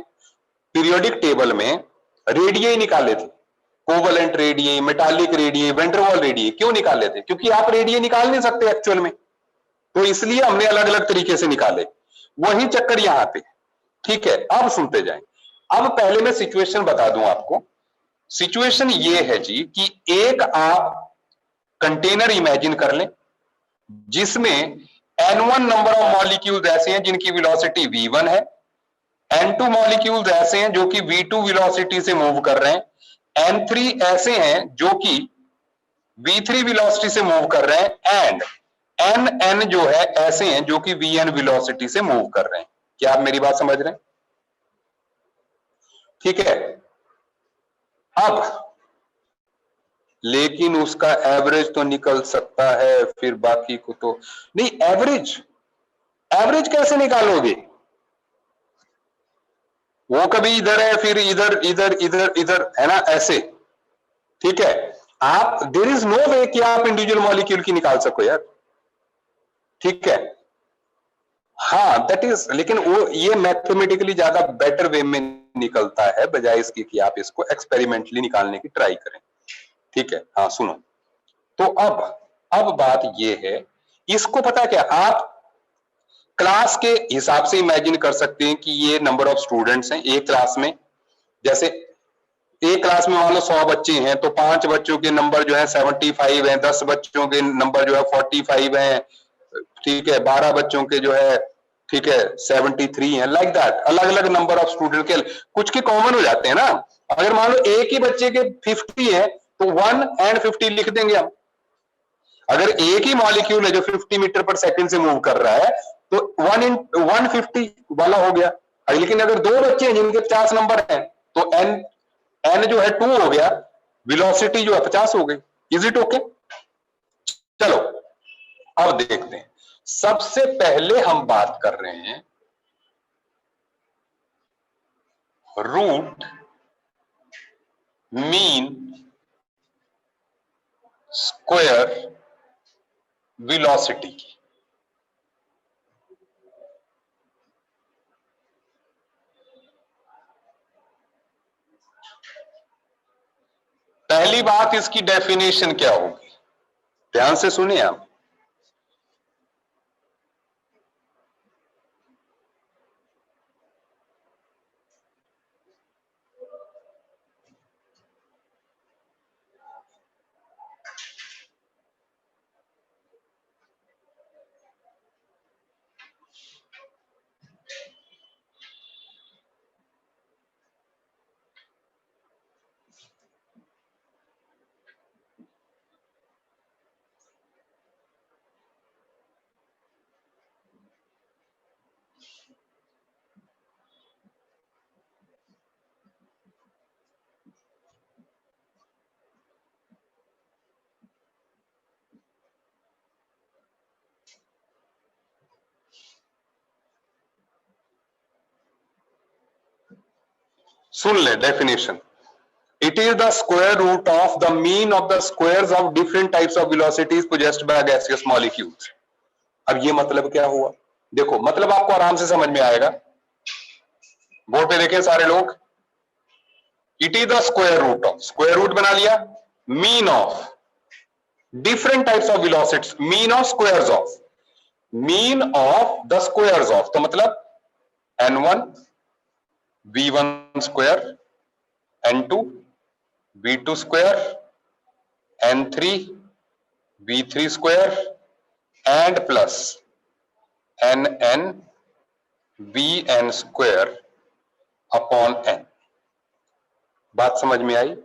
पीरियोडिक टेबल में रेडियई निकाले थे, covalent radii, metallic radii, वेंट्रवॉल radii, क्यों निकाले थे? क्योंकि आप रेडियई निकाल नहीं सकते एक्चुअल में, तो इसलिए हमने अलग अलग तरीके से निकाले। वही चक्कर यहां पे, ठीक है। अब सुनते जाएं। अब पहले मैं सिचुएशन बता दूं आपको। सिचुएशन ये है जी कि एक आप कंटेनर इमेजिन कर लें जिसमें n1 नंबर ऑफ मॉलिक्यूल्स ऐसे हैं जिनकी वेलोसिटी v1 है, n2 मॉलिक्यूल्स ऐसे हैं जो कि v2 वेलोसिटी से मूव कर रहे हैं, n3 ऐसे हैं जो कि v3 वेलोसिटी से मूव कर रहे हैं, एंड nn जो है ऐसे हैं जो कि vn वेलोसिटी से मूव कर रहे हैं। क्या आप मेरी बात समझ रहे हैं? ठीक है। अब लेकिन उसका एवरेज तो निकल सकता है, फिर बाकी को तो नहीं। एवरेज एवरेज कैसे निकालोगे? वो कभी इधर है, फिर इधर इधर इधर इधर, है ना, ऐसे, ठीक है। आप देयर इज नो वे कि आप इंडिविजुअल मॉलिक्यूल की निकाल सको यार, ठीक है। हाँ दैट इज, लेकिन वो ये मैथमेटिकली ज्यादा बेटर वे में निकलता है बजाय इसके कि आप इसको एक्सपेरिमेंटली निकालने की ट्राई करें, ठीक है। हाँ सुनो, तो अब बात ये है, इसको पता क्या, आप क्लास के हिसाब से इमेजिन कर सकते हैं कि ये नंबर ऑफ स्टूडेंट्स हैं एक क्लास में। जैसे एक क्लास में मान लो 100 बच्चे हैं, तो 5 बच्चों के नंबर जो है 75 हैं, 10 बच्चों के नंबर जो है 45 हैं, ठीक है, 12 बच्चों के जो है, ठीक है, 73 है, लाइक दैट। अलग अलग नंबर ऑफ स्टूडेंट के कुछ के कॉमन हो जाते हैं ना। अगर मान लो एक ही बच्चे के 50 है तो 1 एंड 50 लिख देंगे हम। अगर एक ही मॉलिक्यूल है जो 50 मीटर पर सेकंड से मूव कर रहा है तो 150 वाला हो गया। लेकिन अगर दो बच्चे हैं जिनके 50 नंबर हैं तो एन जो है 2 हो गया, वेलोसिटी जो है 50 हो गई। Is it okay? चलो अब देखते हैं। सबसे पहले हम बात कर रहे हैं रूट मीन स्क्वायर वेलोसिटी की। पहली बात, इसकी डेफिनेशन क्या होगी, ध्यान से सुनिए आप। सुन ले definition. It is the square root of the mean of the squares of different types of velocities possessed by gaseous molecules। अब ये मतलब क्या हुआ, देखो मतलब आपको आराम से समझ में आएगा। बोर्ड पे देखें सारे लोग, it is the square root of, square root बना लिया, mean of different types of velocities, mean of squares of, mean of the squares of, तो मतलब n1 v1 square, n2 v2 square, n3 v3 square and plus nn vn square upon n। बात समझ में आई?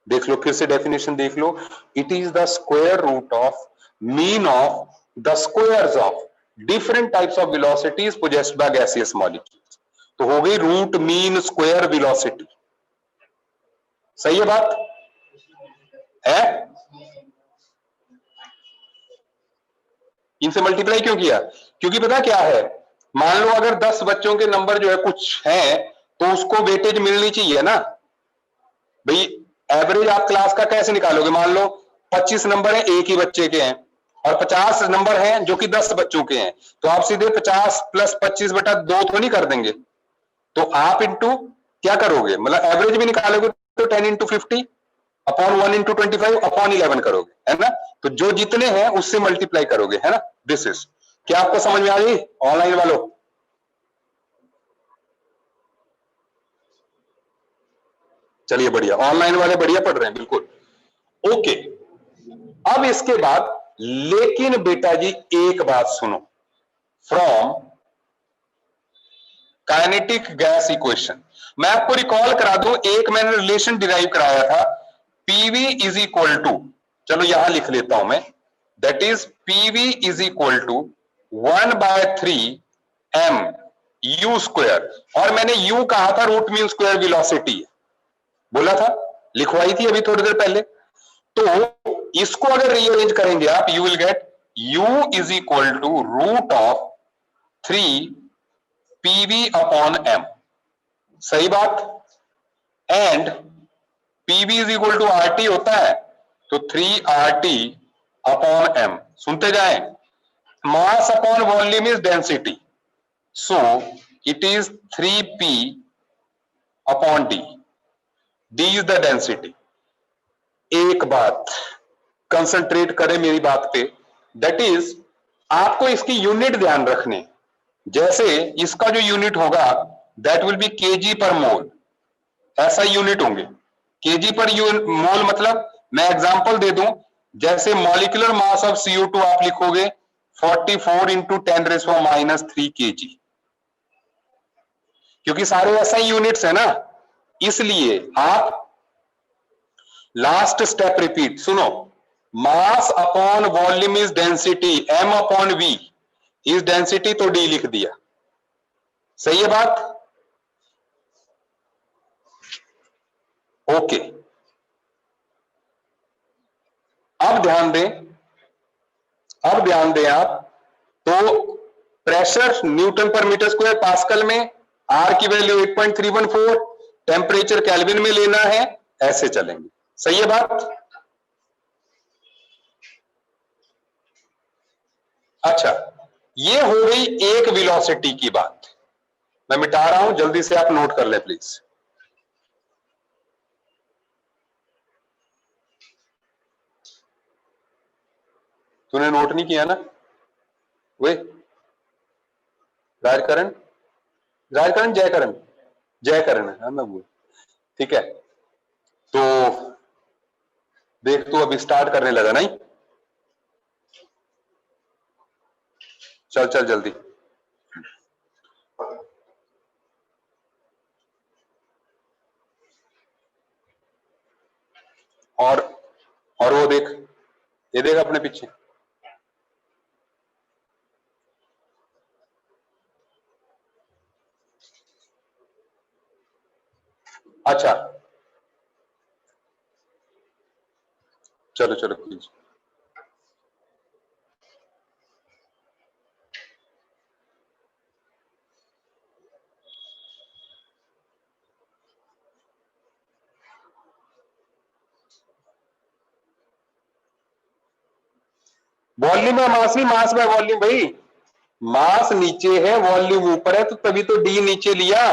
देख लो फिर से definition देख लो, it is the square root of mean of the squares of different types of velocities possessed by gaseous molecules. तो हो गई रूट मीन स्क्वायर वेलोसिटी। सही है बात है? इनसे मल्टीप्लाई क्यों किया? क्योंकि पता क्या है, मान लो अगर 10 बच्चों के नंबर जो है कुछ हैं तो उसको वेटेज मिलनी चाहिए ना भाई। एवरेज आप क्लास का कैसे निकालोगे? मान लो 25 नंबर है एक ही बच्चे के हैं और 50 नंबर हैं जो कि 10 बच्चों के हैं, तो आप सीधे 50 प्लस 25 बटा 2 तो नहीं कर देंगे, तो आप इंटू क्या करोगे, मतलब एवरेज भी निकालोगे तो 10 इंटू 50 अपॉन 1 इंटू 25 अपॉन 11 करोगे, है ना? तो जो जितने हैं उससे मल्टीप्लाई करोगे, है ना? दिस इज, क्या आपको समझ में आ गई ऑनलाइन वालों? चलिए बढ़िया, ऑनलाइन वाले बढ़िया पढ़ रहे हैं, बिल्कुल ओके। अब इसके बाद लेकिन बेटा जी एक बात सुनो, फ्रॉम काइनेटिक गैस इक्वेशन मैं आपको रिकॉल करा दूं, एक मैंने रिलेशन डिराइव कराया था, पीवी इज इक्वल टू, चलो यहां लिख लेता हूं मैं, that is PV is equal to 1/3 m u square, और मैंने u कहा था रूट मीन स्क्वायर वेलोसिटी बोला था, लिखवाई थी अभी थोड़ी देर पहले। तो इसको अगर रीअरेंज करेंगे आप, you will get u is equal to root of 3 pv upon m। सही बात? And pv is equal to RT होता है, तो 3RT अपॉन m, सुनते जाएं, mass upon volume is density, so it is 3p upon d, d is the density. एक बात concentrate करें मेरी बात पे, दैट इज आपको इसकी यूनिट ध्यान रखने, जैसे इसका जो यूनिट होगा दैट विल बी केजी पर मोल, ऐसा यूनिट होंगे केजी पर मोल। मतलब मैं एग्जांपल दे दूं, जैसे मॉलिक्यूलर मास ऑफ CO2 आप लिखोगे 44 इंटू 10⁻³ kg, क्योंकि सारे ऐसा ही यूनिट्स है ना, इसलिए आप लास्ट स्टेप रिपीट सुनो, मास upon volume is density, m upon v is density, तो d लिख दिया। सही है बात? ओके अब ध्यान दें, अब ध्यान दें आप, तो प्रेशर न्यूटन पर मीटर स्क्वायर पास्कल में, आर की वैल्यू 8.314, टेम्परेचर केल्विन में लेना है, ऐसे चलेंगे। सही है बात? अच्छा, ये हो गई एक वेलोसिटी की बात। मैं मिटा रहा हूं, जल्दी से आप नोट कर ले प्लीज। तूने नोट नहीं किया ना? वे राजकरण, राजकरण, जयकरण, जयकरण है मैं बोल, ठीक है। तो देख, तू अभी स्टार्ट करने लगा नहीं? चल चल जल्दी। और वो देख, ये देख अपने पीछे। अच्छा, चलो चलो प्लीज। वॉल्यूम है, मास नहीं, मास बाय वॉल्यूम भाई। मास नीचे है, वॉल्यूम ऊपर है, तो तभी तो डी नीचे लिया।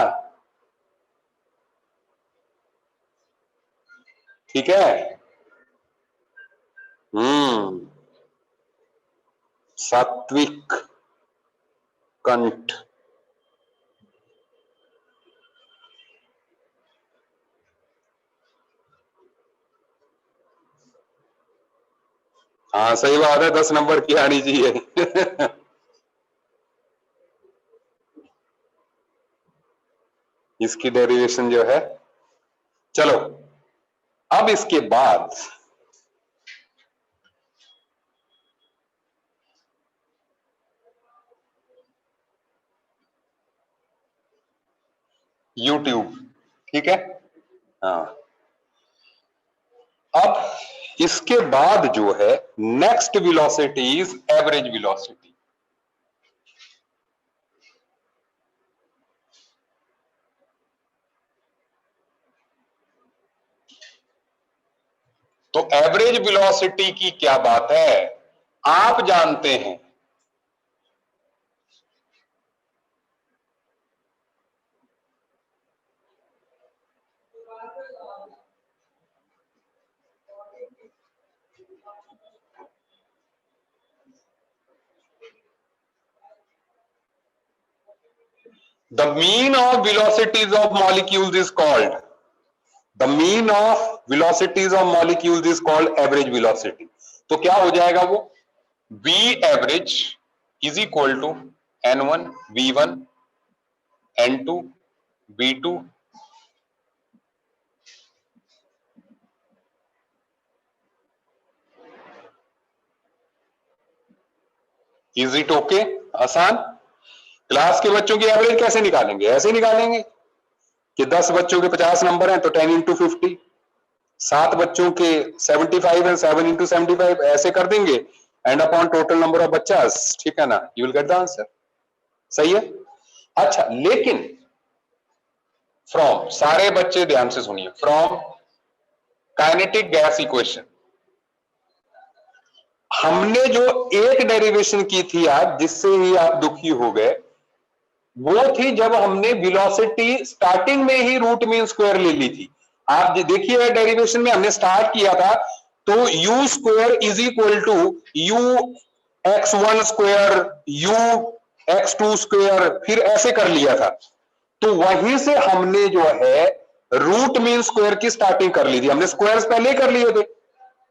ठीक है। सात्विक कंठ। हाँ सही बात है, 10 नंबर की आनी चाहिए। इसकी डेरिवेशन जो है, चलो अब इसके बाद यूट्यूब, ठीक है। हाँ, अब इसके बाद जो है next velocity is average velocity. तो एवरेज वेलोसिटी की क्या बात है, आप जानते हैं। The mean of velocities of molecules is called, the mean of velocities of molecules is called average velocity। तो क्या हो जाएगा वो, V average is equal to N1 V1 N2 V2 is it okay? आसान। क्लास के बच्चों की average कैसे निकालेंगे, ऐसे निकालेंगे कि 10 बच्चों के 50 नंबर हैं तो 10 इंटू 50, 7 बच्चों के 75 है, 7 इंटू 75, ऐसे कर देंगे, and upon total number of बच्चास, ठीक है ना, you will get the answer. सही है। अच्छा, लेकिन फ्रॉम, सारे बच्चे ध्यान से सुनिए, फ्रॉम काइनेटिक गैस इक्वेशन हमने जो एक डेरिवेशन की थी आज, जिससे ही आप दुखी हो गए, वो थी जब हमने वेलोसिटी स्टार्टिंग में ही रूट मीन स्क्वायर ले ली थी। आप देखिए डेरिवेशन में हमने स्टार्ट किया था तो u square is equal to u x1 square u x2 square, फिर ऐसे कर लिया था। तो वहीं से हमने जो है रूट मीन स्क्वायर की स्टार्टिंग कर ली थी, हमने स्क्वायर्स पहले कर लिए थे,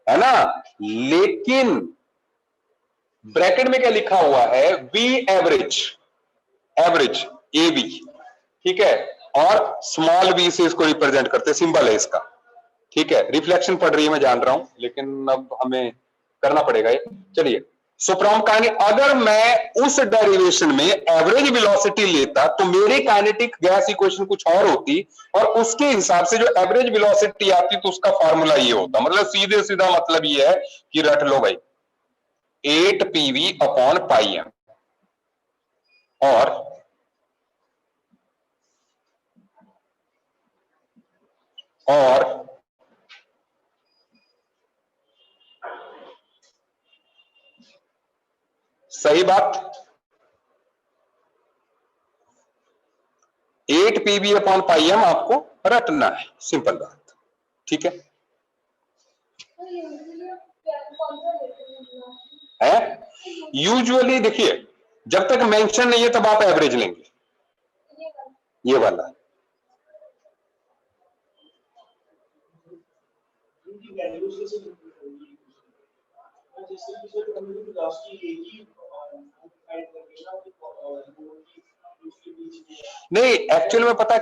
है ना। लेकिन ब्रैकेट में क्या लिखा हुआ है, v average, average A B, ठीक है, और स्मॉल बी से इसको रिप्रेजेंट करते, सिंबल है इसका, ठीक है। रिफ्लेक्शन पड़ रही है मैं जान रहा हूं, लेकिन अब हमें करना पड़ेगा ये। चलिए, सो फ्रॉम काइनेटिक, अगर मैं उस डेरिवेशन में एवरेज वेलोसिटी लेता तो मेरी काइनेटिक गैस इक्वेशन कुछ और होती, और उसके हिसाब से जो एवरेज वेलोसिटी आती तो उसका फॉर्मूला ये होता। मतलब सीधे सीधा मतलब ये है कि रट लो भाई, 8 पीवी अपॉन पाई एम, और सही बात, 8 PV अपॉन पाई एम आपको रटना है, सिंपल बात, ठीक है। यूजुअली देखिए जब तक मेंशन नहीं है तब आप एवरेज लेंगे, ये वाला। नहीं एक्चुअल में पता,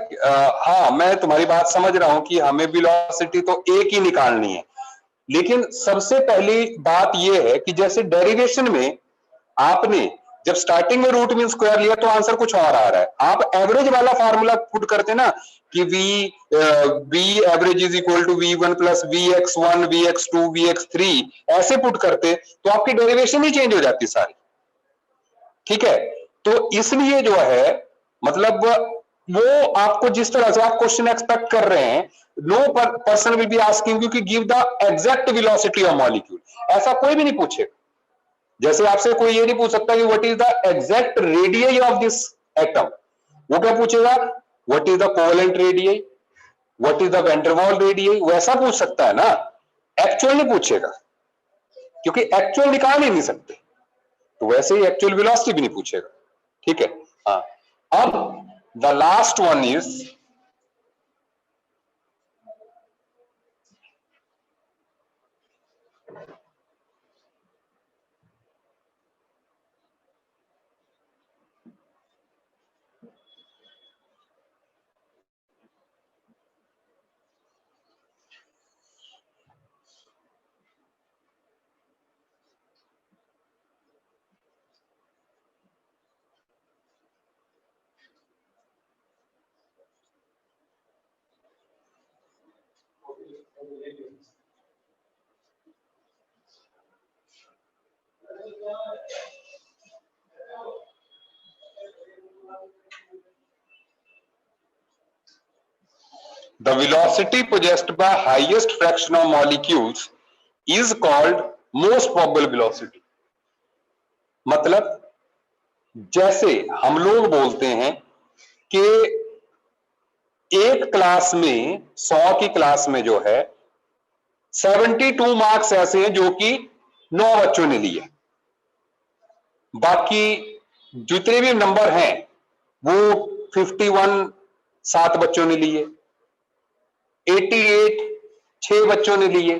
हाँ मैं तुम्हारी बात समझ रहा हूं कि हमें वेलोसिटी तो एक ही निकालनी है, लेकिन सबसे पहली बात यह है कि जैसे डेरिवेशन में आपने जब स्टार्टिंग में रूट मीन स्क्वायर लिया तो आंसर कुछ और आ रहा है, आप एवरेज वाला फार्मूला पुट करते ना कि V average is equal to V1 plus VX1 VX2 VX3 ऐसे पुट करते तो आपकी डेरिवेशन ही चेंज हो जाती सारी, ठीक है। तो इसलिए जो है मतलब वो आपको जिस तरह से आप क्वेश्चन एक्सपेक्ट कर रहे हैं, no person will be asking you कि give the exact velocity of molecule, ऐसा कोई भी नहीं पूछेगा। जैसे आपसे कोई ये नहीं पूछ सकता कि what is the exact radius of this atom, वो क्या पूछेगा, what is the covalent radius, what is the van der Waals radius, वैसा पूछ सकता है ना, एक्चुअल नहीं पूछेगा, क्योंकि एक्चुअल निकाल ही नहीं सकते, तो वैसे ही एक्चुअल वेलोसिटी भी नहीं पूछेगा, ठीक है। हाँ, अब the last one is the velocity possessed by highest fraction of molecules is called most probable velocity। मतलब जैसे हम लोग बोलते हैं कि एक क्लास में 100 की क्लास में जो है 72 मार्क्स ऐसे हैं जो कि 9 बच्चों ने लिए, बाकी जितने भी नंबर हैं वो 51 7 बच्चों ने लिए, 88 6 बच्चों ने लिए।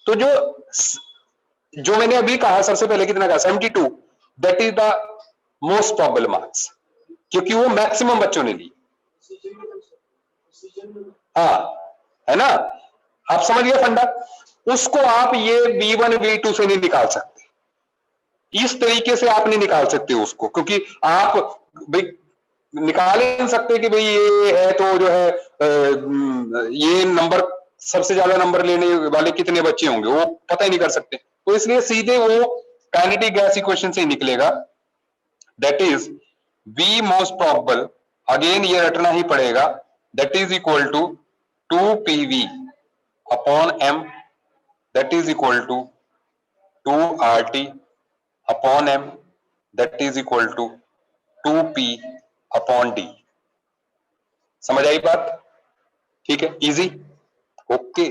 तो जो मैंने अभी कहा सबसे पहले कितना कहा 72, that is the most probable marks, क्योंकि वो मैक्सिमम बच्चों ने लिए। हाँ है ना, आप समझ गए फंडा, उसको आप ये V1 V2 से नहीं निकाल सकते, इस तरीके से आप नहीं निकाल सकते उसको, क्योंकि आप भाई निकाल ही नहीं सकते कि भाई ये है तो जो है ये नंबर सबसे ज्यादा नंबर लेने वाले कितने बच्चे होंगे वो पता ही नहीं कर सकते, तो इसलिए सीधे वो काइनेटिक गैस इक्वेशन से ही निकलेगा, that is V most probable, again ये रटना ही पड़ेगा, that is equal to 2PV upon M, that is equal to 2RT upon M, that is equal to 2P upon D। समझ आई बात, ठीक है, easy, okay.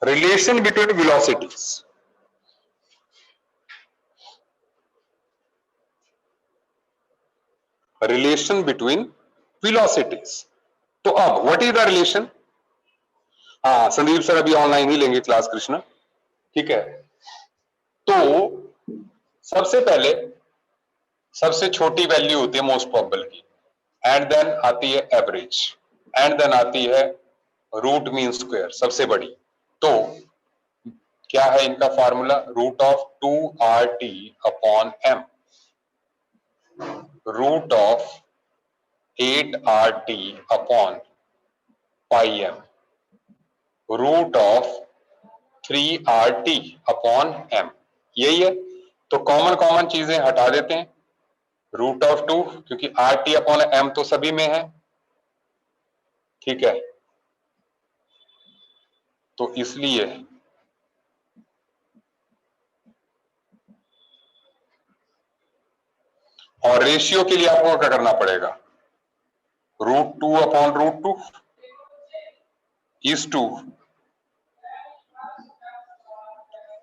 Relation between velocities, relation between velocities, तो अब व्हाट इज द रिलेशन, हाँ Sandeep sir अभी online ही लेंगे क्लास कृष्णा, ठीक है। तो सबसे पहले सबसे छोटी वैल्यू होती है मोस्ट प्रोबेबल की, एंड देन आती है एवरेज, एंड देन आती है रूट मीन स्क्वायर सबसे बड़ी। तो क्या है इनका formula? Root of 2RT upon m, root of 8RT upon pi m, root of 3RT upon m। यही है। तो कॉमन कॉमन चीजें हटा देते हैं, रूट ऑफ 2, क्योंकि RT अपॉन m तो सभी में है, ठीक है, तो इसलिए और रेशियो के लिए आपको क्या करना पड़ेगा? Root 2 upon root 2 is to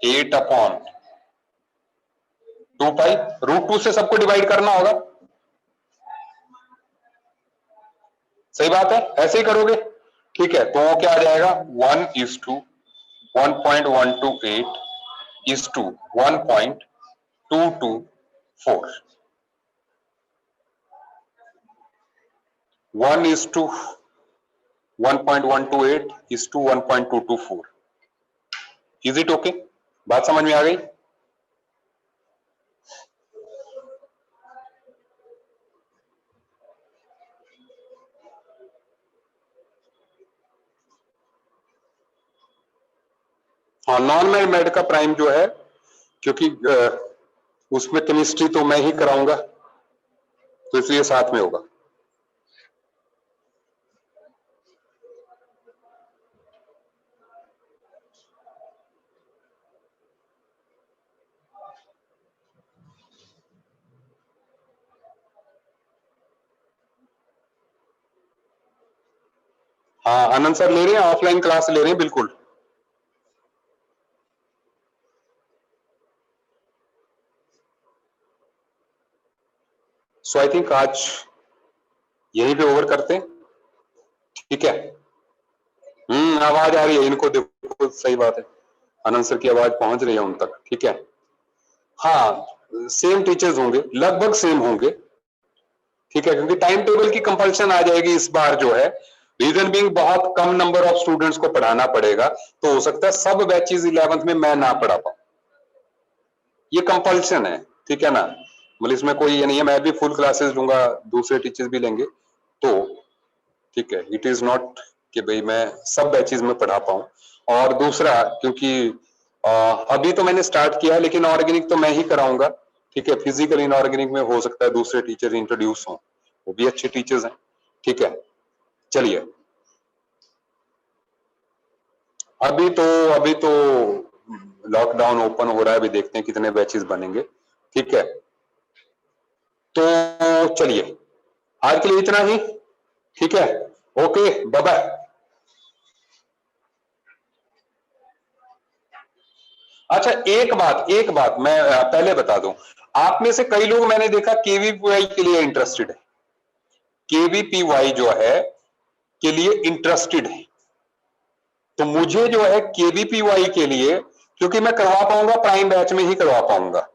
8 upon 2 pi. Root 2 से सबको डिवाइड करना होगा, सही बात है, ऐसे ही करोगे, ठीक है। तो वो क्या आ जाएगा? 1:1.128 is to 1.224, 1:128 is to 1.224। Is it okay? बात समझ में आ गई? हाँ, नॉन मेड का प्राइम जो है, क्योंकि उसमें केमिस्ट्री तो मैं ही कराऊंगा, तो इसलिए साथ में होगा। हाँ, आनंद सर ले रहे हैं, ऑफलाइन क्लास ले रहे हैं, बिल्कुल। सो आई थिंक आज यहीं पे ओवर करते हैं, ठीक है। आवाज आ रही है इनको, देखो सही बात है, आनंद सर की आवाज पहुंच रही है उन तक, ठीक है। हाँ, सेम टीचर्स होंगे, लगभग सेम होंगे, ठीक है, क्योंकि टाइम टेबल की कंपल्शन आ जाएगी इस बार जो है। रीजन बीइंग बहुत कम नंबर ऑफ स्टूडेंट्स को पढ़ाना पड़ेगा, तो हो सकता है सब बैचेस 11th में मैं ना पढ़ा पाऊं, ये कंपल्शन है, ठीक है ना। मतलब इसमें कोई ये नहीं है, मैं भी फुल क्लासेस लूंगा, दूसरे टीचर्स भी लेंगे, तो ठीक है, इट इज नॉट कि भाई मैं सब बैचेस में पढ़ा पाऊं। और दूसरा, क्योंकि अभी तो मैंने स्टार्ट किया है, लेकिन ऑर्गेनिक तो मैं ही कराऊंगा, ठीक है। फिजिकल इनऑर्गेनिक में हो सकता है दूसरे टीचर इंट्रोड्यूस हों, वो भी अच्छे टीचर्स हैं, ठीक है। चलिए, अभी तो लॉकडाउन ओपन हो रहा है, अभी देखते हैं कितने बैचेस बनेंगे, ठीक है। तो चलिए, आज के लिए इतना ही, ठीक है। Okay, bye bye. अच्छा, एक बात मैं पहले बता दूं, आप में से कई लोग मैंने देखा केवीपीवाई के लिए इंटरेस्टेड है, केवीपीवाई जो है के लिए इंटरेस्टेड है। तो मुझे जो है केवीपीवाई के लिए, क्योंकि मैं करवा पाऊंगा प्राइम बैच में ही करवा पाऊंगा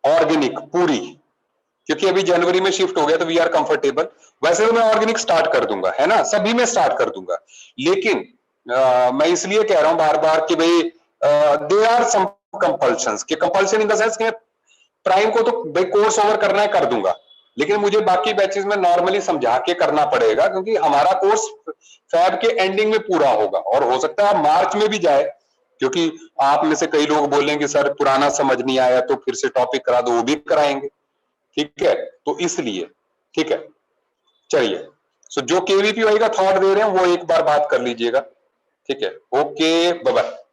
ऑर्गेनिक पूरी, क्योंकि अभी जनवरी में शिफ्ट हो गया, तो वी आर कंफर्टेबल। वैसे तो मैं ऑर्गेनिक स्टार्ट कर दूंगा, है ना, सभी में स्टार्ट कर दूंगा, लेकिन मैं इसलिए कह रहा हूं बार बार कि भाई दे आर सम कंपल्शंस, कि कंपल्शन इन द सेंस कि प्राइम को तो भाई कोर्स ओवर करना है, कर दूंगा, लेकिन मुझे बाकी बैचेस में नॉर्मली समझा के करना पड़ेगा, क्योंकि हमारा कोर्स फैब के एंडिंग में पूरा होगा, और हो सकता है मार्च में भी जाए, क्योंकि आप में से कई लोग बोलेंगे सर पुराना समझ नहीं आया तो फिर से टॉपिक करा दो, वो भी कराएंगे, ठीक है। तो इसलिए, ठीक है, चलिए। सो जो केवीपीवाई का थॉट दे रहे हैं वो एक बार बात कर लीजिएगा, ठीक है। Okay, bye bye.